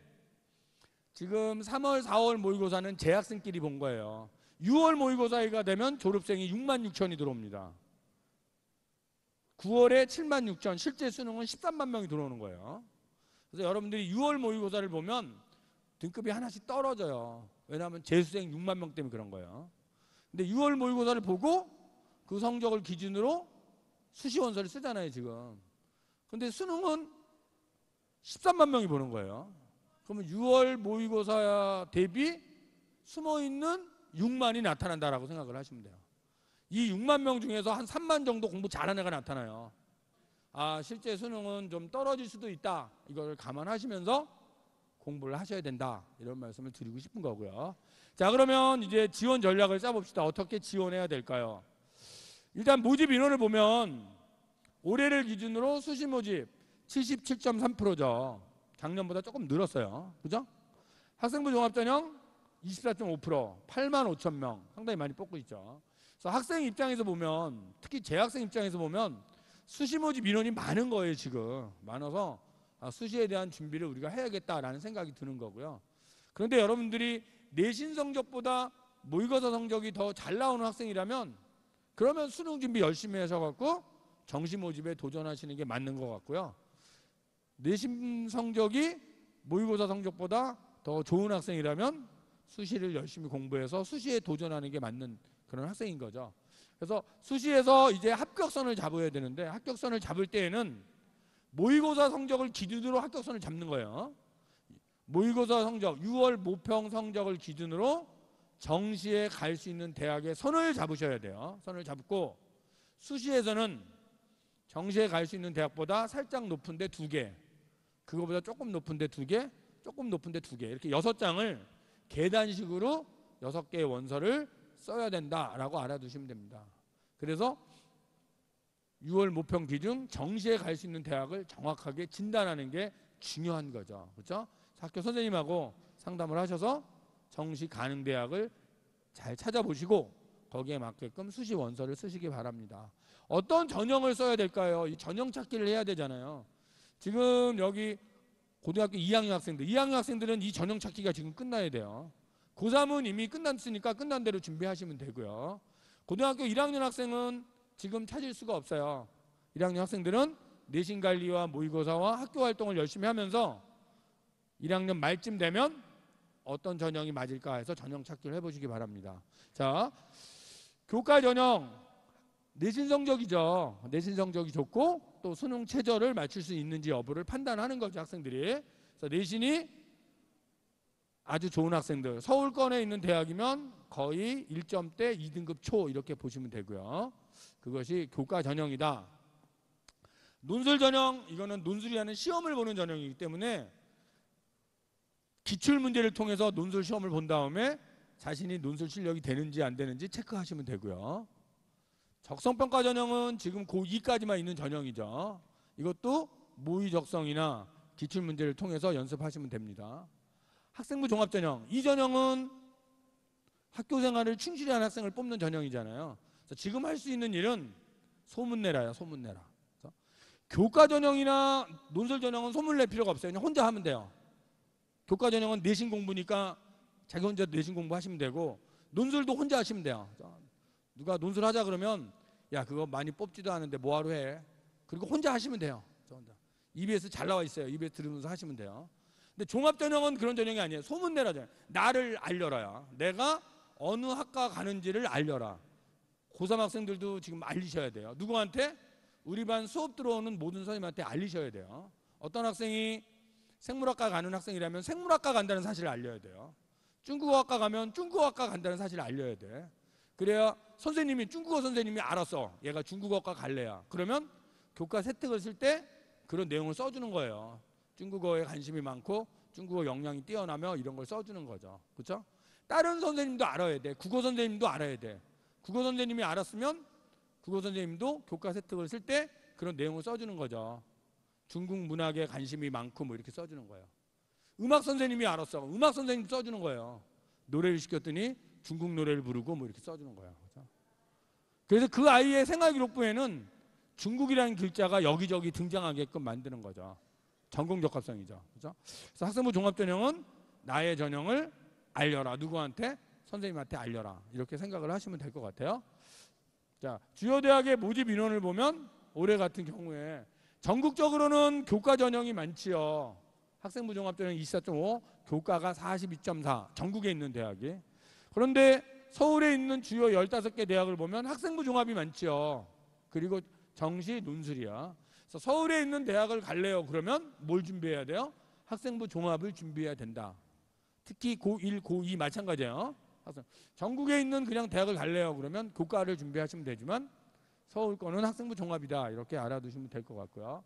A: 지금 3월, 4월 모의고사는 재학생끼리 본 거예요. 6월 모의고사가 되면 졸업생이 6만 6천이 들어옵니다. 9월에 7만 6천, 실제 수능은 13만 명이 들어오는 거예요. 그래서 여러분들이 6월 모의고사를 보면 등급이 하나씩 떨어져요. 왜냐하면 재수생 6만 명 때문에 그런 거예요. 근데 6월 모의고사를 보고 그 성적을 기준으로 수시원서를 쓰잖아요, 지금. 근데 수능은 13만 명이 보는 거예요. 그러면 6월 모의고사 대비 숨어있는 6만이 나타난다라고 생각을 하시면 돼요. 이 6만 명 중에서 한 3만 정도 공부 잘하는 애가 나타나요. 아, 실제 수능은 좀 떨어질 수도 있다. 이걸 감안하시면서 공부를 하셔야 된다. 이런 말씀을 드리고 싶은 거고요. 자, 그러면 이제 지원 전략을 짜봅시다. 어떻게 지원해야 될까요? 일단 모집 인원을 보면 올해를 기준으로 수시 모집 77.3%죠. 작년보다 조금 늘었어요. 그죠? 학생부 종합전형 24.5%, 8만 5천 명. 상당히 많이 뽑고 있죠. 그래서 학생 입장에서 보면, 특히 재학생 입장에서 보면 수시 모집 인원이 많은 거예요, 지금. 많아서 수시에 대한 준비를 우리가 해야겠다라는 생각이 드는 거고요. 그런데 여러분들이 내신 성적보다 모의고사 성적이 더 잘 나오는 학생이라면 그러면 수능 준비 열심히 하셔갖고 정시 모집에 도전하시는 게 맞는 것 같고요. 내신 성적이 모의고사 성적보다 더 좋은 학생이라면 수시를 열심히 공부해서 수시에 도전하는 게 맞는 그런 학생인 거죠. 그래서 수시에서 이제 합격선을 잡아야 되는데 합격선을 잡을 때에는 모의고사 성적을 기준으로 합격선을 잡는 거예요. 모의고사 성적, 6월 모평 성적을 기준으로 정시에 갈 수 있는 대학의 선을 잡으셔야 돼요. 선을 잡고 수시에서는 정시에 갈 수 있는 대학보다 살짝 높은데 2개, 그거보다 조금 높은데 2개, 조금 높은데 2개, 이렇게 6장을 계단식으로 6개의 원서를 써야 된다라고 알아두시면 됩니다. 그래서 6월 모평 기준 정시에 갈 수 있는 대학을 정확하게 진단하는 게 중요한 거죠. 그렇죠? 학교 선생님하고 상담을 하셔서 정시 가능 대학을 잘 찾아보시고 거기에 맞게끔 수시 원서를 쓰시기 바랍니다. 어떤 전형을 써야 될까요? 이 전형 찾기를 해야 되잖아요. 지금 여기 고등학교 2학년 학생들, 2학년 학생들은 이 전형 찾기가 지금 끝나야 돼요. 고3은 이미 끝났으니까 끝난 대로 준비하시면 되고요. 고등학교 1학년 학생은 지금 찾을 수가 없어요. 1학년 학생들은 내신 관리와 모의고사와 학교 활동을 열심히 하면서 1학년 말쯤 되면 어떤 전형이 맞을까 해서 전형 찾기를 해보시기 바랍니다. 자, 교과 전형 내신 성적이죠. 내신 성적이 좋고 또 수능 최저를 맞출 수 있는지 여부를 판단하는 거죠, 학생들이. 그래서 내신이 아주 좋은 학생들, 서울권에 있는 대학이면 거의 1점대 2등급 초 이렇게 보시면 되고요. 그것이 교과 전형이다. 논술 전형, 이거는 논술이라는 시험을 보는 전형이기 때문에 기출 문제를 통해서 논술 시험을 본 다음에 자신이 논술 실력이 되는지 안 되는지 체크하시면 되고요. 적성평가 전형은 지금 고2까지만 있는 전형이죠. 이것도 모의 적성이나 기출 문제를 통해서 연습하시면 됩니다. 학생부 종합 전형, 이 전형은 학교 생활을 충실히 한 학생을 뽑는 전형이잖아요. 그래서 지금 할 수 있는 일은 소문내라요, 소문내라. 교과 전형이나 논술 전형은 소문낼 필요가 없어요. 그냥 혼자 하면 돼요. 교과 전형은 내신 공부니까 자기 혼자 내신 공부하시면 되고, 논술도 혼자 하시면 돼요. 누가 논술 하자 그러면 야, 그거 많이 뽑지도 않은데 뭐하러 해? 그리고 혼자 하시면 돼요. EBS 잘 나와 있어요. EBS 들으면서 하시면 돼요. 근데 종합 전형은 그런 전형이 아니에요. 소문내라죠. 나를 알려라야. 내가 어느 학과 가는지를 알려라. 고3 학생들도 지금 알리셔야 돼요. 누구한테? 우리 반 수업 들어오는 모든 선생님한테 알리셔야 돼요. 어떤 학생이 생물학과 가는 학생이라면 생물학과 간다는 사실을 알려야 돼요. 중국어학과 가면 중국어학과 간다는 사실을 알려야 돼. 그래야 선생님이, 중국어 선생님이 알았어. 얘가 중국어학과 갈래야. 그러면 교과 세특을 쓸 때 그런 내용을 써주는 거예요. 중국어에 관심이 많고 중국어 역량이 뛰어나며 이런 걸 써주는 거죠. 그렇죠? 다른 선생님도 알아야 돼. 국어 선생님도 알아야 돼. 국어 선생님이 알았으면 국어 선생님도 교과 세특을 쓸 때 그런 내용을 써주는 거죠. 중국 문학에 관심이 많고 뭐 이렇게 써주는 거예요. 음악 선생님이 알았어. 음악 선생님 써주는 거예요. 노래를 시켰더니 중국 노래를 부르고 뭐 이렇게 써주는 거예요. 그렇죠? 그래서 그 아이의 생활기록부에는 중국이라는 글자가 여기저기 등장하게끔 만드는 거죠. 전공적합성이죠. 그렇죠? 그래서 학생부 종합전형은 나의 전형을 알려라. 누구한테? 선생님한테 알려라. 이렇게 생각을 하시면 될 것 같아요. 자, 주요 대학의 모집 인원을 보면 올해 같은 경우에 전국적으로는 교과 전형이 많지요. 학생부 종합전형 24.5, 교과가 42.4, 전국에 있는 대학이. 그런데 서울에 있는 주요 15개 대학을 보면 학생부 종합이 많지요. 그리고 정시, 논술이야. 그래서 서울에 있는 대학을 갈래요. 그러면 뭘 준비해야 돼요? 학생부 종합을 준비해야 된다. 특히 고1, 고2 마찬가지예요. 전국에 있는 그냥 대학을 갈래요. 그러면 교과를 준비하시면 되지만 서울 거는 학생부 종합이다. 이렇게 알아두시면 될 것 같고요.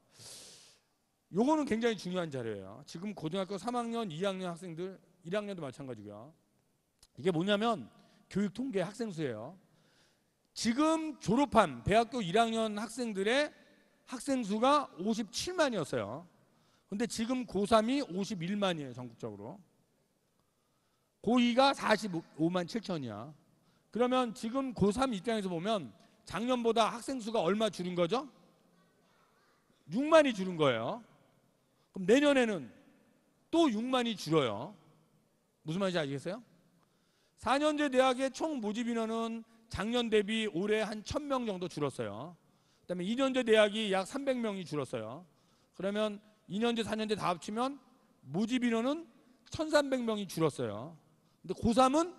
A: 요거는 굉장히 중요한 자료예요. 지금 고등학교 3학년, 2학년 학생들, 1학년도 마찬가지고요. 이게 뭐냐면 교육통계 학생 수예요. 지금 졸업한 대학교 1학년 학생들의 학생 수가 57만이었어요. 근데 지금 고3이 51만이에요. 전국적으로. 고2가 45만 7천이야. 그러면 지금 고3 입장에서 보면 작년보다 학생 수가 얼마 줄은 거죠? 6만이 줄은 거예요. 그럼 내년에는 또 6만이 줄어요. 무슨 말인지 아시겠어요? 4년제 대학의 총 모집 인원은 작년 대비 올해 한 1000명 정도 줄었어요. 그다음에 2년제 대학이 약 300명이 줄었어요. 그러면 2년제, 4년제 다 합치면 모집 인원은 1300명이 줄었어요. 근데 고3은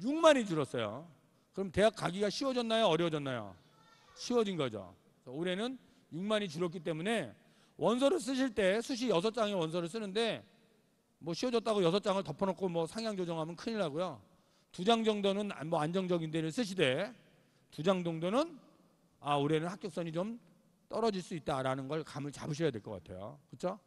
A: 6만이 줄었어요. 그럼 대학 가기가 쉬워졌나요? 어려워졌나요? 쉬워진 거죠. 올해는 6만이 줄었기 때문에 원서를 쓰실 때 수시 6장의 원서를 쓰는데 뭐 쉬워졌다고 6장을 덮어놓고 뭐 상향 조정하면 큰일 나고요. 2장 정도는 뭐 안정적인 데를 쓰시되 2장 정도는 올해는 합격선이 좀 떨어질 수 있다라는 걸 감을 잡으셔야 될 것 같아요. 그렇죠?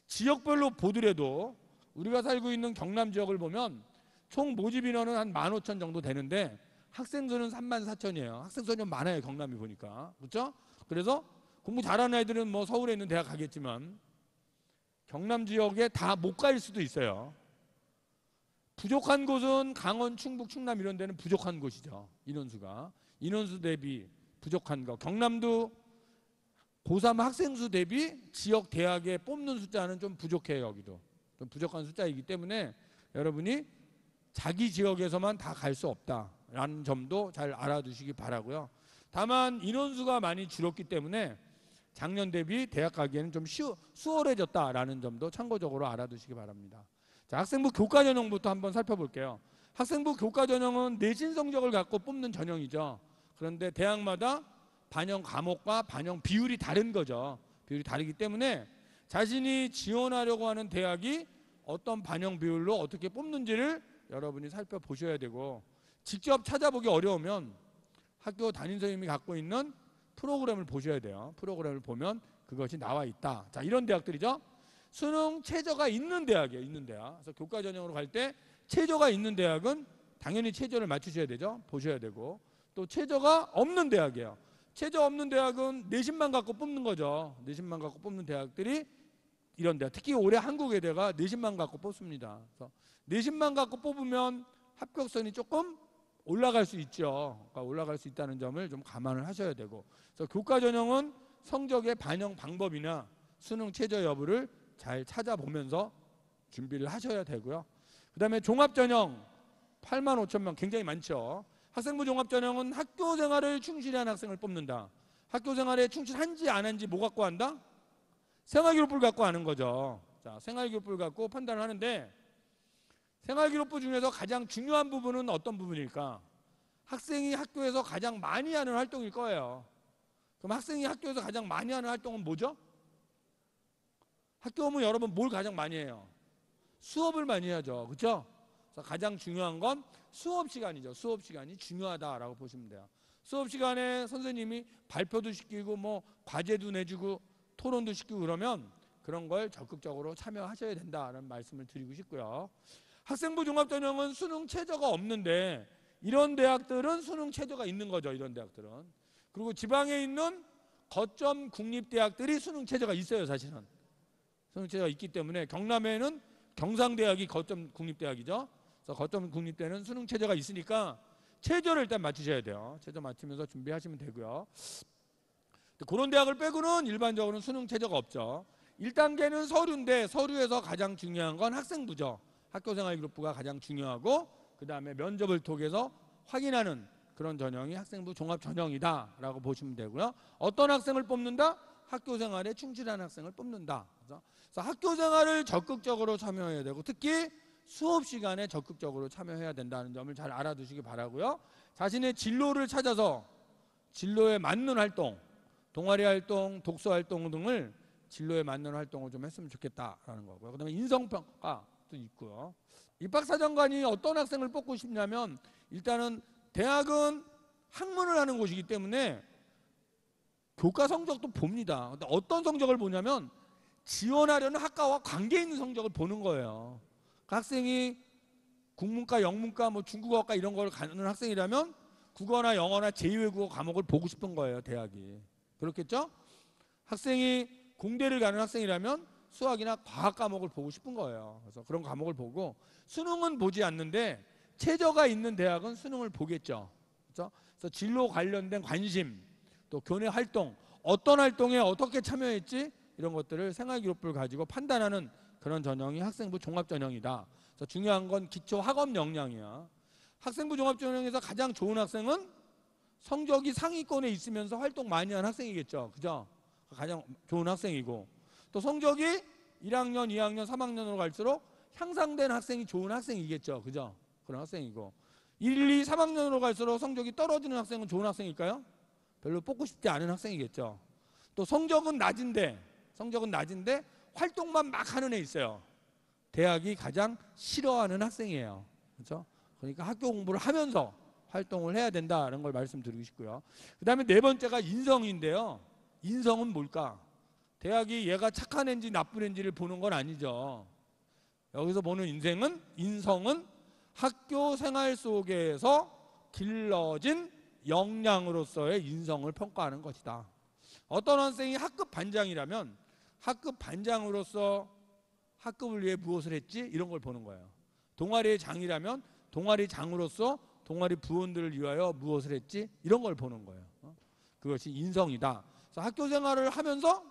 A: 지역별로 보더라도 우리가 살고 있는 경남 지역을 보면 총 모집 인원은 한 15,000 정도 되는데 학생 수는 34,000이에요. 학생 수는 좀 많아요. 경남이 보니까. 그렇죠? 그래서 공부 잘하는 애들은 뭐 서울에 있는 대학 가겠지만 경남 지역에 다 못 갈 수도 있어요. 부족한 곳은 강원, 충북, 충남 이런 데는 부족한 곳이죠. 인원수가. 인원수 대비 부족한 거. 경남도 고3 학생 수 대비 지역 대학에 뽑는 숫자는 좀 부족해요. 여기도. 좀 부족한 숫자이기 때문에 여러분이 자기 지역에서만 다 갈 수 없다라는 점도 잘 알아두시기 바라고요. 다만 인원수가 많이 줄었기 때문에 작년 대비 대학 가기에는 좀 수월해졌다라는 점도 참고적으로 알아두시기 바랍니다. 자, 학생부 교과 전형부터 한번 살펴볼게요. 학생부 교과 전형은 내신 성적을 갖고 뽑는 전형이죠. 그런데 대학마다 반영 과목과 반영 비율이 다른 거죠. 비율이 다르기 때문에 자신이 지원하려고 하는 대학이 어떤 반영 비율로 어떻게 뽑는지를 여러분이 살펴보셔야 되고, 직접 찾아보기 어려우면 학교 담임 선생님이 갖고 있는 프로그램을 보셔야 돼요. 프로그램을 보면 그것이 나와 있다. 자, 이런 대학들이죠. 수능 최저가 있는 대학이에요. 있는 대학. 그래서 교과 전형으로 갈 때 최저가 있는 대학은 당연히 최저를 맞추셔야 되죠. 보셔야 되고, 또 최저가 없는 대학이에요. 최저 없는 대학은 내신만 갖고 뽑는 거죠. 내신만 갖고 뽑는 대학들이 이런 대학, 특히 올해 한국외대가 내신만 갖고 뽑습니다. 그래서 내신만 갖고 뽑으면 합격선이 조금 올라갈 수 있죠. 그러니까 올라갈 수 있다는 점을 좀 감안을 하셔야 되고, 그래서 교과 전형은 성적의 반영 방법이나 수능 최저 여부를 잘 찾아보면서 준비를 하셔야 되고요. 그 다음에 종합전형 85,000명, 굉장히 많죠. 학생부 종합전형은 학교 생활을 충실히 한 학생을 뽑는다. 학교 생활에 충실한지 안 한지 뭐 갖고 한다? 생활기록부를 갖고 하는 거죠. 자, 생활기록부를 갖고 판단을 하는데, 생활기록부 중에서 가장 중요한 부분은 어떤 부분일까? 학생이 학교에서 가장 많이 하는 활동일 거예요. 그럼 학생이 학교에서 가장 많이 하는 활동은 뭐죠? 학교 오면 여러분 뭘 가장 많이 해요? 수업을 많이 해야죠. 그렇죠? 그래서 가장 중요한 건 수업 시간이죠. 수업 시간이 중요하다라고 보시면 돼요. 수업 시간에 선생님이 발표도 시키고 뭐 과제도 내주고 토론도 시키고 그러면 그런 걸 적극적으로 참여하셔야 된다는 말씀을 드리고 싶고요. 학생부 종합전형은 수능 최저가 없는데 이런 대학들은 수능 최저가 있는 거죠. 이런 대학들은. 그리고 지방에 있는 거점 국립대학들이 수능 최저가 있어요. 사실은 수능 최저가 있기 때문에 경남에는 경상대학이 거점 국립대학이죠. 그래서 거점 국립대는 수능 최저가 있으니까 최저를 일단 맞추셔야 돼요. 최저 맞추면서 준비하시면 되고요. 그런 대학을 빼고는 일반적으로는 수능 최저가 없죠. 1단계는 서류인데 서류에서 가장 중요한 건 학생부죠. 학교생활기록부가 가장 중요하고, 그 다음에 면접을 통해서 확인하는 그런 전형이 학생부 종합전형이다라고 보시면 되고요. 어떤 학생을 뽑는다? 학교생활에 충실한 학생을 뽑는다. 그래서 학교생활을 적극적으로 참여해야 되고, 특히 수업 시간에 적극적으로 참여해야 된다는 점을 잘 알아두시기 바라고요. 자신의 진로를 찾아서 진로에 맞는 활동, 동아리 활동, 독서 활동 등을 진로에 맞는 활동을 좀 했으면 좋겠다라는 거고요. 그다음에 인성평가도 있고요. 입학사정관이 어떤 학생을 뽑고 싶냐면, 일단은 대학은 학문을 하는 곳이기 때문에 교과 성적도 봅니다. 근데 어떤 성적을 보냐면 지원하려는 학과와 관계 있는 성적을 보는 거예요. 그 학생이 국문과, 영문과, 뭐 중국어과 이런 걸 가는 학생이라면 국어나 영어나 제2외국어 과목을 보고 싶은 거예요. 대학이. 그렇겠죠? 학생이 공대를 가는 학생이라면 수학이나 과학 과목을 보고 싶은 거예요. 그래서 그런 과목을 보고, 수능은 보지 않는데 최저가 있는 대학은 수능을 보겠죠. 그렇죠? 그래서 진로 관련된 관심, 또 교내 활동, 어떤 활동에 어떻게 참여했지, 이런 것들을 생활기록부를 가지고 판단하는 그런 전형이 학생부 종합전형이다. 그래서 중요한 건 기초 학업 역량이야. 학생부 종합전형에서 가장 좋은 학생은 성적이 상위권에 있으면서 활동 많이 한 학생이겠죠. 그죠? 가장 좋은 학생이고, 또 성적이 1학년, 2학년, 3학년으로 갈수록 향상된 학생이 좋은 학생이겠죠. 그죠? 그런 학생이고, 1, 2, 3학년으로 갈수록 성적이 떨어지는 학생은 좋은 학생일까요? 별로 뽑고 싶지 않은 학생이겠죠. 또 성적은 낮은데 활동만 막 하는 애 있어요. 대학이 가장 싫어하는 학생이에요. 그렇죠? 그러니까 학교 공부를 하면서 활동을 해야 된다는 걸 말씀드리고 싶고요. 그 다음에 네 번째가 인성인데요. 인성은 뭘까? 대학이 얘가 착한 애인지 나쁜 애인지를 보는 건 아니죠. 여기서 보는 인성은 학교 생활 속에서 길러진 역량으로서의 인성을 평가하는 것이다. 어떤 학생이 학급 반장이라면 학급 반장으로서 학급을 위해 무엇을 했지? 이런 걸 보는 거예요. 동아리의 장이라면 동아리 장으로서 동아리 부원들을 위하여 무엇을 했지? 이런 걸 보는 거예요. 그것이 인성이다. 그래서 학교 생활을 하면서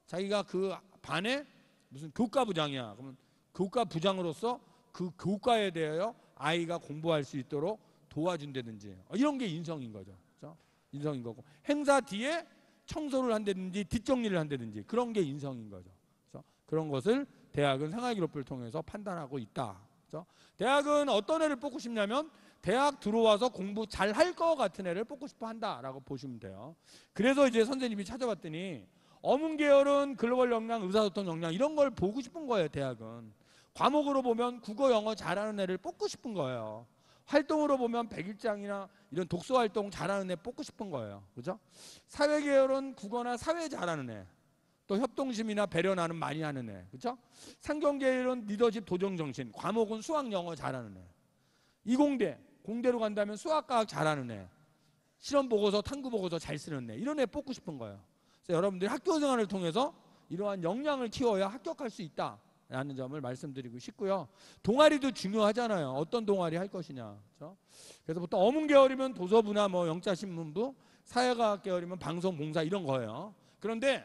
A: 자기가 그 반에 무슨 교과부장이야. 그러면 교과부장으로서 그 교과에 대하여 아이가 공부할 수 있도록 도와준다든지 이런 게 인성인 거죠. 그렇죠? 인성인 거고, 행사 뒤에 청소를 한다든지 뒷정리를 한다든지 그런 게 인성인 거죠. 그래서 그런 것을 대학은 생활기록부를 통해서 판단하고 있다. 그렇죠? 대학은 어떤 애를 뽑고 싶냐면 대학 들어와서 공부 잘 할 것 같은 애를 뽑고 싶어 한다라고 보시면 돼요. 그래서 이제 선생님이 찾아봤더니 어문 계열은 글로벌 역량, 의사소통 역량 이런 걸 보고 싶은 거예요. 대학은 과목으로 보면 국어, 영어 잘하는 애를 뽑고 싶은 거예요. 활동으로 보면 백일장이나 이런 독서 활동 잘하는 애 뽑고 싶은 거예요. 그죠? 사회 계열은 국어나 사회 잘하는 애, 또 협동심이나 배려 나눔 많이 하는 애. 그죠? 상경 계열은 리더십, 도정 정신, 과목은 수학, 영어 잘하는 애. 이공대, 공대로 간다면 수학, 과학 잘하는 애, 실험 보고서, 탐구 보고서 잘 쓰는 애, 이런 애 뽑고 싶은 거예요. 그래서 여러분들이 학교 생활을 통해서 이러한 역량을 키워야 합격할 수 있다 라는 점을 말씀드리고 싶고요. 동아리도 중요하잖아요. 어떤 동아리 할 것이냐. 그렇죠? 그래서 보통 어문 계열이면 도서부나 뭐 영자신문부, 사회과학 계열이면 방송, 봉사 이런 거예요. 그런데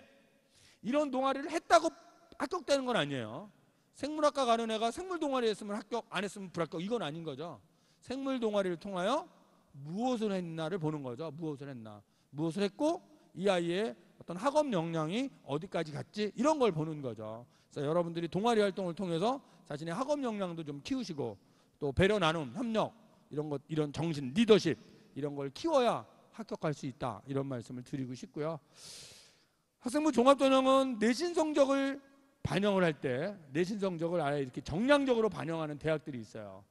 A: 이런 동아리를 했다고 합격되는 건 아니에요. 생물학과 가는 애가 생물 동아리 했으면 합격, 안 했으면 불합격, 이건 아닌 거죠. 생물 동아리를 통하여 무엇을 했나를 보는 거죠. 무엇을 했나, 무엇을 했고 이 아이의 어떤 학업 역량이 어디까지 갔지, 이런 걸 보는 거죠. 그래서 여러분들이 동아리 활동을 통해서 자신의 학업 역량도 좀 키우시고 또 배려 나눔, 협력 이런 것, 이런 정신, 리더십 이런 걸 키워야 합격할 수 있다, 이런 말씀을 드리고 싶고요. 학생부 종합전형은 내신 성적을 반영을 할 때 내신 성적을 아예 이렇게 정량적으로 반영하는 대학들이 있어요.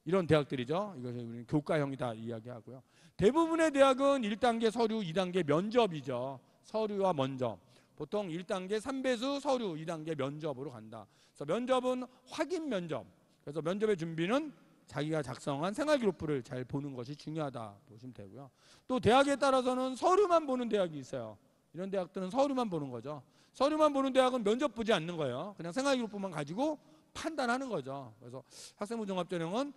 A: 이런 대학들이죠. 이것을 우리는 교과형이다 이야기하고요. 대부분의 대학은 1단계 서류, 2단계 면접이죠. 서류와 면접. 보통 1단계 3배수 서류, 2단계 면접으로 간다. 그래서 면접은 확인 면접. 그래서 면접의 준비는 자기가 작성한 생활기록부를 잘 보는 것이 중요하다 보시면 되고요. 또 대학에 따라서는 서류만 보는 대학이 있어요. 이런 대학들은 서류만 보는 거죠. 서류만 보는 대학은 면접 보지 않는 거예요. 그냥 생활기록부만 가지고 판단하는 거죠. 그래서 학생부 종합전형은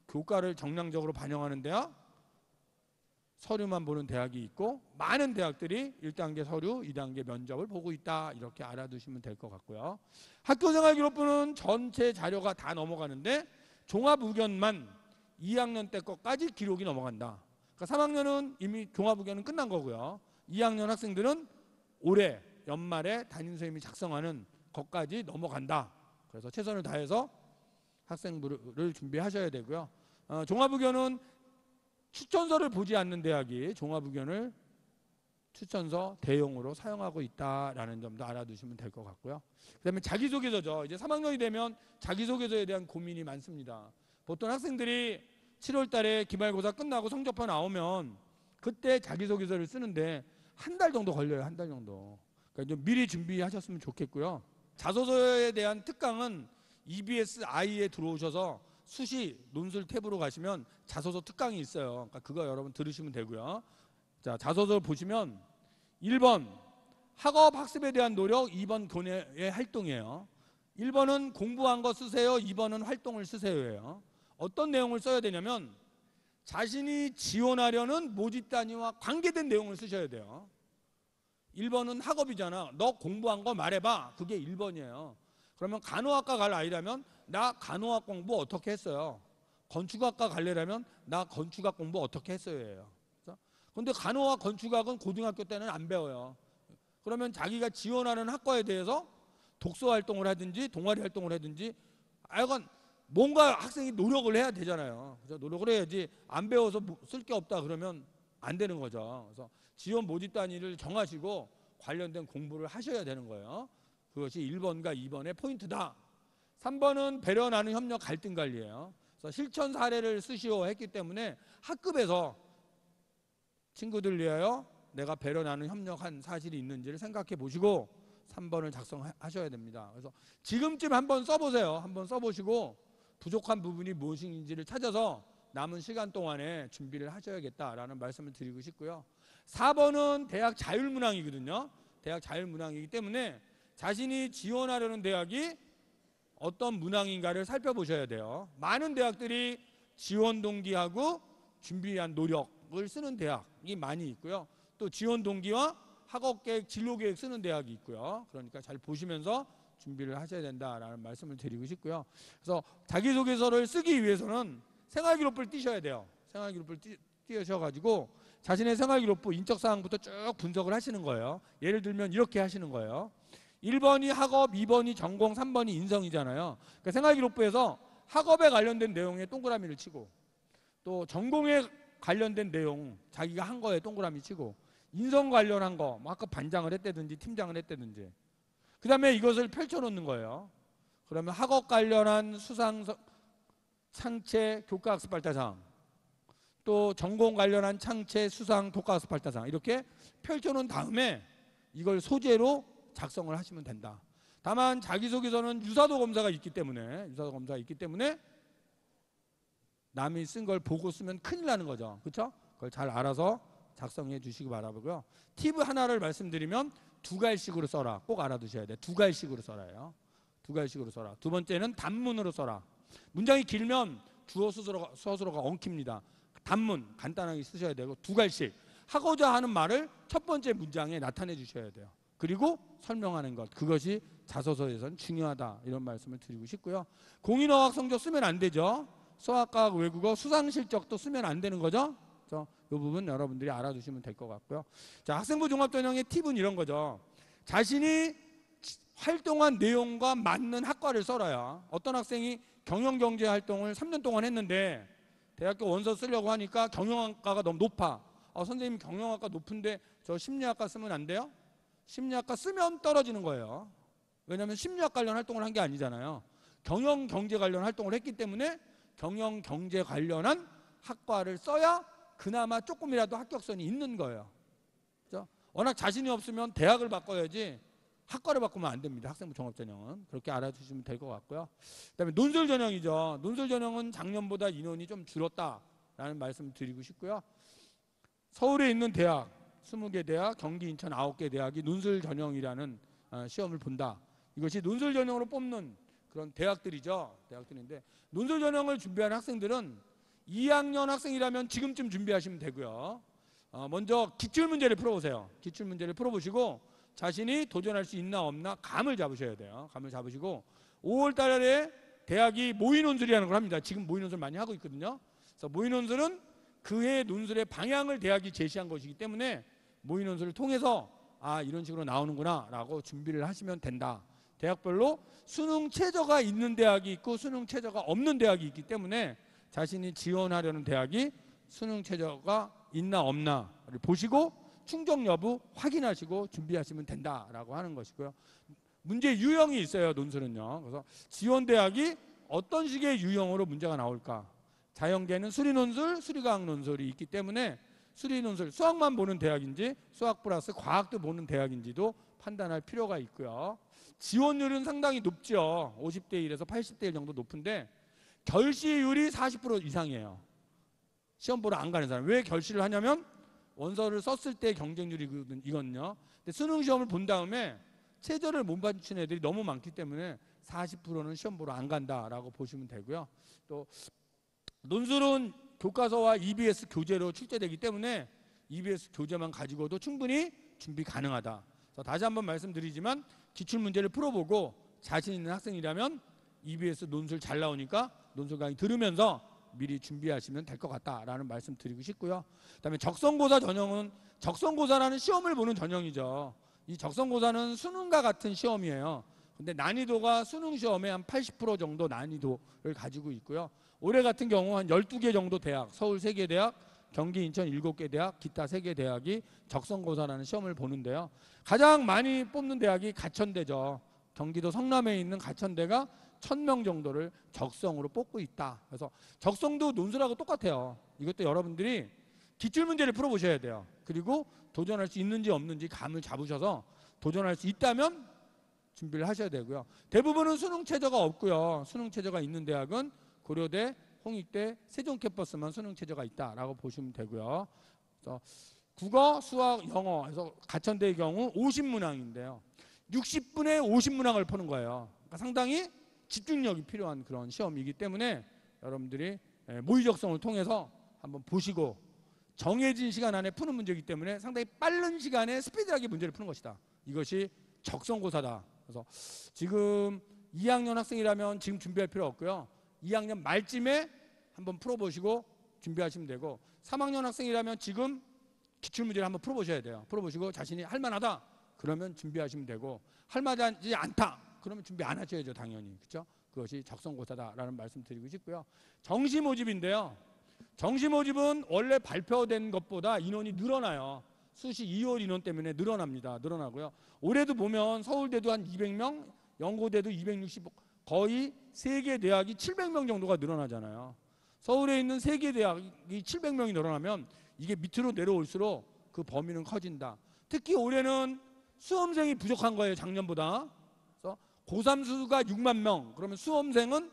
A: 교과를 정량적으로 반영하는 대학, 서류만 보는 대학이 있고 많은 대학들이 1단계 서류, 2단계 면접을 보고 있다, 이렇게 알아두시면 될 것 같고요. 학교생활기록부는 전체 자료가 다 넘어가는데 종합의견만 2학년 때 것까지 기록이 넘어간다. 그러니까 3학년은 이미 종합의견은 끝난 거고요. 2학년 학생들은 올해 연말에 담임선생님이 작성하는 것까지 넘어간다. 그래서 최선을 다해서 학생부를 준비하셔야 되고요. 종합의견은 추천서를 보지 않는 대학이 종합의견을 추천서 대용으로 사용하고 있다라는 점도 알아두시면 될 것 같고요. 그 다음에 자기소개서죠. 이제 3학년이 되면 자기소개서에 대한 고민이 많습니다. 보통 학생들이 7월 달에 기말고사 끝나고 성적표 나오면 그때 자기소개서를 쓰는데 한 달 정도 걸려요. 한 달 정도. 그러니까 좀 미리 준비하셨으면 좋겠고요. 자소서에 대한 특강은 EBS-I에 들어오셔서 수시 논술 탭으로 가시면 자소서 특강이 있어요. 그러니까 그거 여러분 들으시면 되고요. 자, 자소서 보시면 1번 학업 학습에 대한 노력, 2번 교내의 활동이에요. 1번은 공부한 거 쓰세요. 2번은 활동을 쓰세요예요. 어떤 내용을 써야 되냐면 자신이 지원하려는 모집 단위와 관계된 내용을 쓰셔야 돼요. 1번은 학업이잖아. 너 공부한 거 말해봐. 그게 1번이에요. 그러면 간호학과 갈 아이라면 나 간호학 공부 어떻게 했어요? 건축학과 갈래라면 나 건축학 공부 어떻게 했어요? 그런데 간호학, 건축학은 고등학교 때는 안 배워요. 그러면 자기가 지원하는 학과에 대해서 독서 활동을 하든지 동아리 활동을 하든지 약간 뭔가 학생이 노력을 해야 되잖아요. 그래서 노력을 해야지 안 배워서 쓸 게 없다 그러면 안 되는 거죠. 그래서 지원 모집 단위를 정하시고 관련된 공부를 하셔야 되는 거예요. 그것이 1번과 2번의 포인트다. 3번은 배려 나눔 협력 갈등 관리예요. 그래서 실천 사례를 쓰시오 했기 때문에 학급에서 친구들 위하여 내가 배려 나눈 협력한 사실이 있는지를 생각해 보시고 3번을 작성하셔야 됩니다. 그래서 지금쯤 한번 써보세요. 한번 써보시고 부족한 부분이 무엇인지를 찾아서 남은 시간 동안에 준비를 하셔야겠다라는 말씀을 드리고 싶고요. 4번은 대학 자율문항이거든요. 대학 자율문항이기 때문에 자신이 지원하려는 대학이 어떤 문항인가를 살펴보셔야 돼요. 많은 대학들이 지원 동기하고 준비 위한 노력을 쓰는 대학이 많이 있고요. 또 지원 동기와 학업계획, 진로계획 쓰는 대학이 있고요. 그러니까 잘 보시면서 준비를 하셔야 된다라는 말씀을 드리고 싶고요. 그래서 자기소개서를 쓰기 위해서는 생활기록부를 띄셔야 돼요. 생활기록부를 띄우셔가지고 자신의 생활기록부 인적사항부터 쭉 분석을 하시는 거예요. 예를 들면 이렇게 하시는 거예요. 1번이 학업, 2번이 전공, 3번이 인성이잖아요. 그러니까 생활기록부에서 학업에 관련된 내용에 동그라미를 치고 또 전공에 관련된 내용 자기가 한 거에 동그라미 치고 인성 관련한 거 뭐 아까 반장을 했다든지 팀장을 했다든지 그 다음에 이것을 펼쳐놓는 거예요. 그러면 학업 관련한 수상 창체 교과학습 발달사항 또 전공 관련한 창체 수상 독과학습 발달사항 이렇게 펼쳐놓은 다음에 이걸 소재로 작성을 하시면 된다. 다만 자기소개서는 유사도 검사가 있기 때문에 남이 쓴 걸 보고 쓰면 큰일 나는 거죠. 그렇죠? 그걸 잘 알아서 작성해 주시기 바라고요. 팁 하나를 말씀드리면 두 갈식으로 써라. 꼭 알아두셔야 돼. 두 갈식으로 써라요. 두 갈식으로 써라. 두 번째는 단문으로 써라. 문장이 길면 주어 서술어가 엉킵니다. 단문 간단하게 쓰셔야 되고 두 갈식 하고자 하는 말을 첫 번째 문장에 나타내 주셔야 돼요. 그리고 설명하는 것 그것이 자소서에선 중요하다 이런 말씀을 드리고 싶고요. 공인어학 성적 쓰면 안 되죠. 수학과학 외국어 수상실적도 쓰면 안 되는 거죠. 그래서 이 부분 여러분들이 알아두시면 될 것 같고요. 자, 학생부 종합전형의 팁은 이런 거죠. 자신이 활동한 내용과 맞는 학과를 써라요. 어떤 학생이 경영경제 활동을 3년 동안 했는데 대학교 원서 쓰려고 하니까 경영학과가 너무 높아. 선생님 경영학과 높은데 저 심리학과 쓰면 안 돼요? 심리학과 쓰면 떨어지는 거예요. 왜냐하면 심리학 관련 활동을 한 게 아니잖아요. 경영경제 관련 활동을 했기 때문에 경영경제 관련한 학과를 써야 그나마 조금이라도 합격선이 있는 거예요. 그렇죠? 워낙 자신이 없으면 대학을 바꿔야지 학과를 바꾸면 안 됩니다. 학생부 종합전형은. 그렇게 알아주시면 될 것 같고요. 그 다음에 논술전형이죠. 논술전형은 작년보다 인원이 좀 줄었다라는 말씀을 드리고 싶고요. 서울에 있는 대학 20개 대학, 경기, 인천 9개 대학이 논술전형이라는 시험을 본다. 이것이 논술전형으로 뽑는 그런 대학들이죠. 대학들인데 논술전형을 준비하는 학생들은 2학년 학생이라면 지금쯤 준비하시면 되고요. 먼저 기출문제를 풀어보세요. 기출문제를 풀어보시고 자신이 도전할 수 있나 없나 감을 잡으셔야 돼요. 감을 잡으시고 5월 달에 대학이 모의논술이라는 걸 합니다. 지금 모의논술 많이 하고 있거든요. 그래서 모의논술은 그해 논술의 방향을 대학이 제시한 것이기 때문에 모의논술을 통해서 이런 식으로 나오는구나 라고 준비를 하시면 된다. 대학별로 수능 최저가 있는 대학이 있고 수능 최저가 없는 대학이 있기 때문에 자신이 지원하려는 대학이 수능 최저가 있나 없나를 보시고 충족 여부 확인하시고 준비하시면 된다라고 하는 것이고요. 문제 유형이 있어요. 논술은요. 그래서 지원 대학이 어떤 식의 유형으로 문제가 나올까? 자연계는 수리논술, 수리과학 논술이 있기 때문에 수리논술, 수학만 보는 대학인지 수학 플러스 과학도 보는 대학인지도 판단할 필요가 있고요. 지원율은 상당히 높죠. 50대 1에서 80대 1 정도 높은데 결시율이 40% 이상이에요. 시험 보러 안 가는 사람. 왜 결시를 하냐면 원서를 썼을 때 경쟁률이거든요. 근데 수능 시험을 본 다음에 최저를 못 맞춘 애들이 너무 많기 때문에 40%는 시험 보러 안 간다라고 보시면 되고요. 또 논술은 교과서와 EBS 교재로 출제되기 때문에 EBS 교재만 가지고도 충분히 준비 가능하다. 다시 한번 말씀드리지만 기출문제를 풀어보고 자신 있는 학생이라면 EBS 논술 잘 나오니까 논술 강의 들으면서 미리 준비하시면 될 것 같다라는 말씀 드리고 싶고요. 그다음에 적성고사 전형은 적성고사라는 시험을 보는 전형이죠. 이 적성고사는 수능과 같은 시험이에요. 근데 난이도가 수능 시험의 한 80% 정도 난이도를 가지고 있고요. 올해 같은 경우 한 12개 정도 대학, 서울 3개 대학, 경기, 인천 7개 대학, 기타 3개 대학이 적성고사라는 시험을 보는데요. 가장 많이 뽑는 대학이 가천대죠. 경기도 성남에 있는 가천대가 1000명 정도를 적성으로 뽑고 있다. 그래서 적성도 논술하고 똑같아요. 이것도 여러분들이 기출문제를 풀어보셔야 돼요. 그리고 도전할 수 있는지 없는지 감을 잡으셔서 도전할 수 있다면 준비를 하셔야 되고요. 대부분은 수능 최저가 없고요. 수능 최저가 있는 대학은 고려대, 홍익대, 세종캠퍼스만 수능 최저가 있다라고 보시면 되고요. 그래서 국어, 수학, 영어에서 가천대의 경우 50문항인데요. 60분에 50문항을 푸는 거예요. 그러니까 상당히 집중력이 필요한 그런 시험이기 때문에 여러분들이 모의적성을 통해서 한번 보시고 정해진 시간 안에 푸는 문제이기 때문에 상당히 빠른 시간에 스피디하게 문제를 푸는 것이다. 이것이 적성고사다. 그래서 지금 2학년 학생이라면 지금 준비할 필요 없고요. 2학년 말쯤에 한번 풀어보시고 준비하시면 되고 3학년 학생이라면 지금 기출문제를 한번 풀어보셔야 돼요. 풀어보시고 자신이 할만하다 그러면 준비하시면 되고 할만하지 않다 그러면 준비 안 하셔야죠. 당연히. 그렇죠? 그것이 적성고사다라는 말씀 드리고 싶고요. 정시모집인데요. 정시모집은 원래 발표된 것보다 인원이 늘어나요. 수시 2월 인원 때문에 늘어납니다. 늘어나고요. 올해도 보면 서울대도 한 200명, 연고대도 260, 거의 3개 대학이 700명 정도가 늘어나잖아요. 서울에 있는 3개 대학이 700명이 늘어나면 이게 밑으로 내려올수록 그 범위는 커진다. 특히 올해는 수험생이 부족한 거예요. 작년보다. 그래서 고3 수가 6만 명. 그러면 수험생은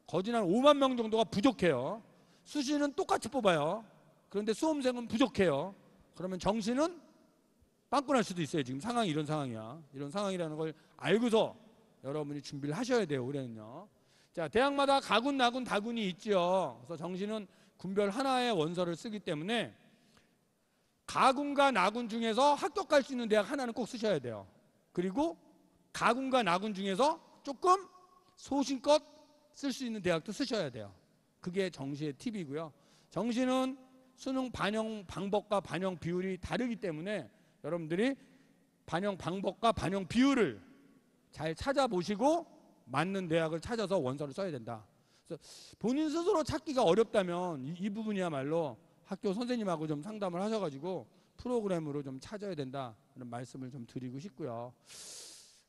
A: 거진 한 5만 명 정도가 부족해요. 수시는 똑같이 뽑아요. 그런데 수험생은 부족해요. 그러면 정시는 빵꾸날 수도 있어요. 지금 상황이 이런 상황이야. 이런 상황이라는 걸 알고서 여러분이 준비를 하셔야 돼요. 올해는요. 자, 대학마다 가군, 나군, 다군이 있죠. 그래서 정시는 군별 하나의 원서를 쓰기 때문에 가군과 나군 중에서 합격할 수 있는 대학 하나는 꼭 쓰셔야 돼요. 그리고 가군과 나군 중에서 조금 소신껏 쓸 수 있는 대학도 쓰셔야 돼요. 그게 정시의 팁이고요. 정시는 수능 반영 방법과 반영 비율이 다르기 때문에 여러분들이 반영 방법과 반영 비율을 잘 찾아보시고 맞는 대학을 찾아서 원서를 써야 된다. 그래서 본인 스스로 찾기가 어렵다면 이 부분이야말로 학교 선생님하고 좀 상담을 하셔가지고 프로그램으로 좀 찾아야 된다는 말씀을 좀 드리고 싶고요.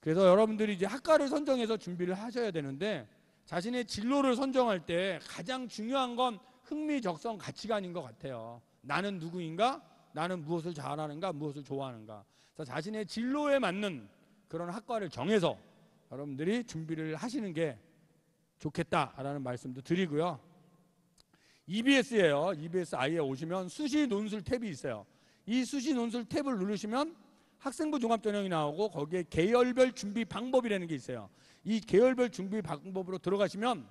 A: 그래서 여러분들이 이제 학과를 선정해서 준비를 하셔야 되는데 자신의 진로를 선정할 때 가장 중요한 건 흥미적성 가치관인 것 같아요. 나는 누구인가? 나는 무엇을 잘하는가? 무엇을 좋아하는가? 그래서 자신의 진로에 맞는 그런 학과를 정해서 여러분들이 준비를 하시는 게 좋겠다라는 말씀도 드리고요. EBS예요. EBS 아이에 오시면 수시 논술 탭이 있어요. 이 수시 논술 탭을 누르시면 학생부 종합전형이 나오고 거기에 계열별 준비 방법이라는 게 있어요. 이 계열별 준비 방법으로 들어가시면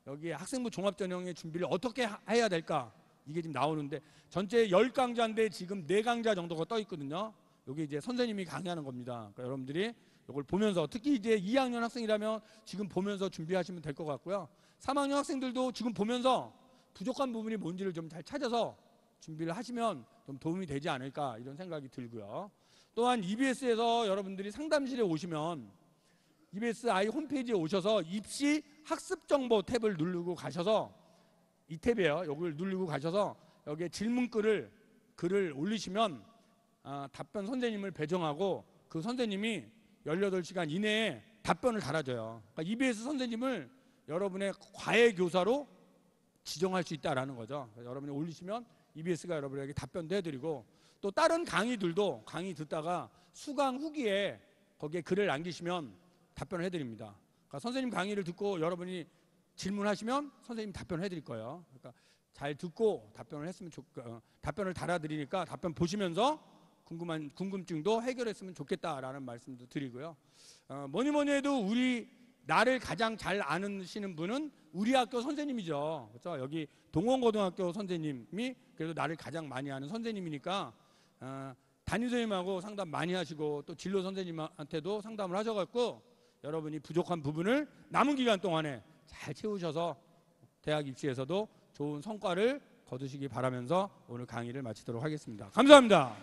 A: 여기 학생부 종합전형의 준비를 어떻게 해야 될까 이게 지금 나오는데 전체 10강좌인데 지금 4강좌 정도가 떠 있거든요. 여기 이제 선생님이 강의하는 겁니다. 그러니까 여러분들이 이걸 보면서 특히 이제 2학년 학생이라면 지금 보면서 준비하시면 될 것 같고요. 3학년 학생들도 지금 보면서 부족한 부분이 뭔지를 좀 잘 찾아서 준비를 하시면 좀 도움이 되지 않을까 이런 생각이 들고요. 또한 EBS에서 여러분들이 상담실에 오시면 EBS 아이 홈페이지에 오셔서 입시 학습 정보 탭을 누르고 가셔서 이 탭이에요. 이걸 누르고 가셔서 여기에 질문글을 글을 올리시면 답변 선생님을 배정하고 그 선생님이 18시간 이내에 답변을 달아줘요. 그러니까 EBS 선생님을 여러분의 과외 교사로 지정할 수 있다라는 거죠. 여러분이 올리시면 EBS가 여러분에게 답변도 해드리고 또 다른 강의들도 강의 듣다가 수강 후기에 거기에 글을 남기시면 답변을 해드립니다. 그러니까 선생님 강의를 듣고 여러분이 질문하시면 선생님 답변을 해드릴 거예요. 그러니까 잘 듣고 답변을 했으면 답변을 달아드리니까 답변 보시면서 궁금한 궁금증도 해결했으면 좋겠다라는 말씀도 드리고요. 뭐니 해도 우리 나를 가장 잘 아시는 분은 우리 학교 선생님이죠. 그렇죠? 여기 동원고등학교 선생님이 그래도 나를 가장 많이 아는 선생님이니까 담임 선생님하고 상담 많이 하시고 또 진로 선생님한테도 상담을 하셔갖고 여러분이 부족한 부분을 남은 기간 동안에 잘 채우셔서 대학 입시에서도 좋은 성과를 거두시기 바라면서 오늘 강의를 마치도록 하겠습니다. 감사합니다.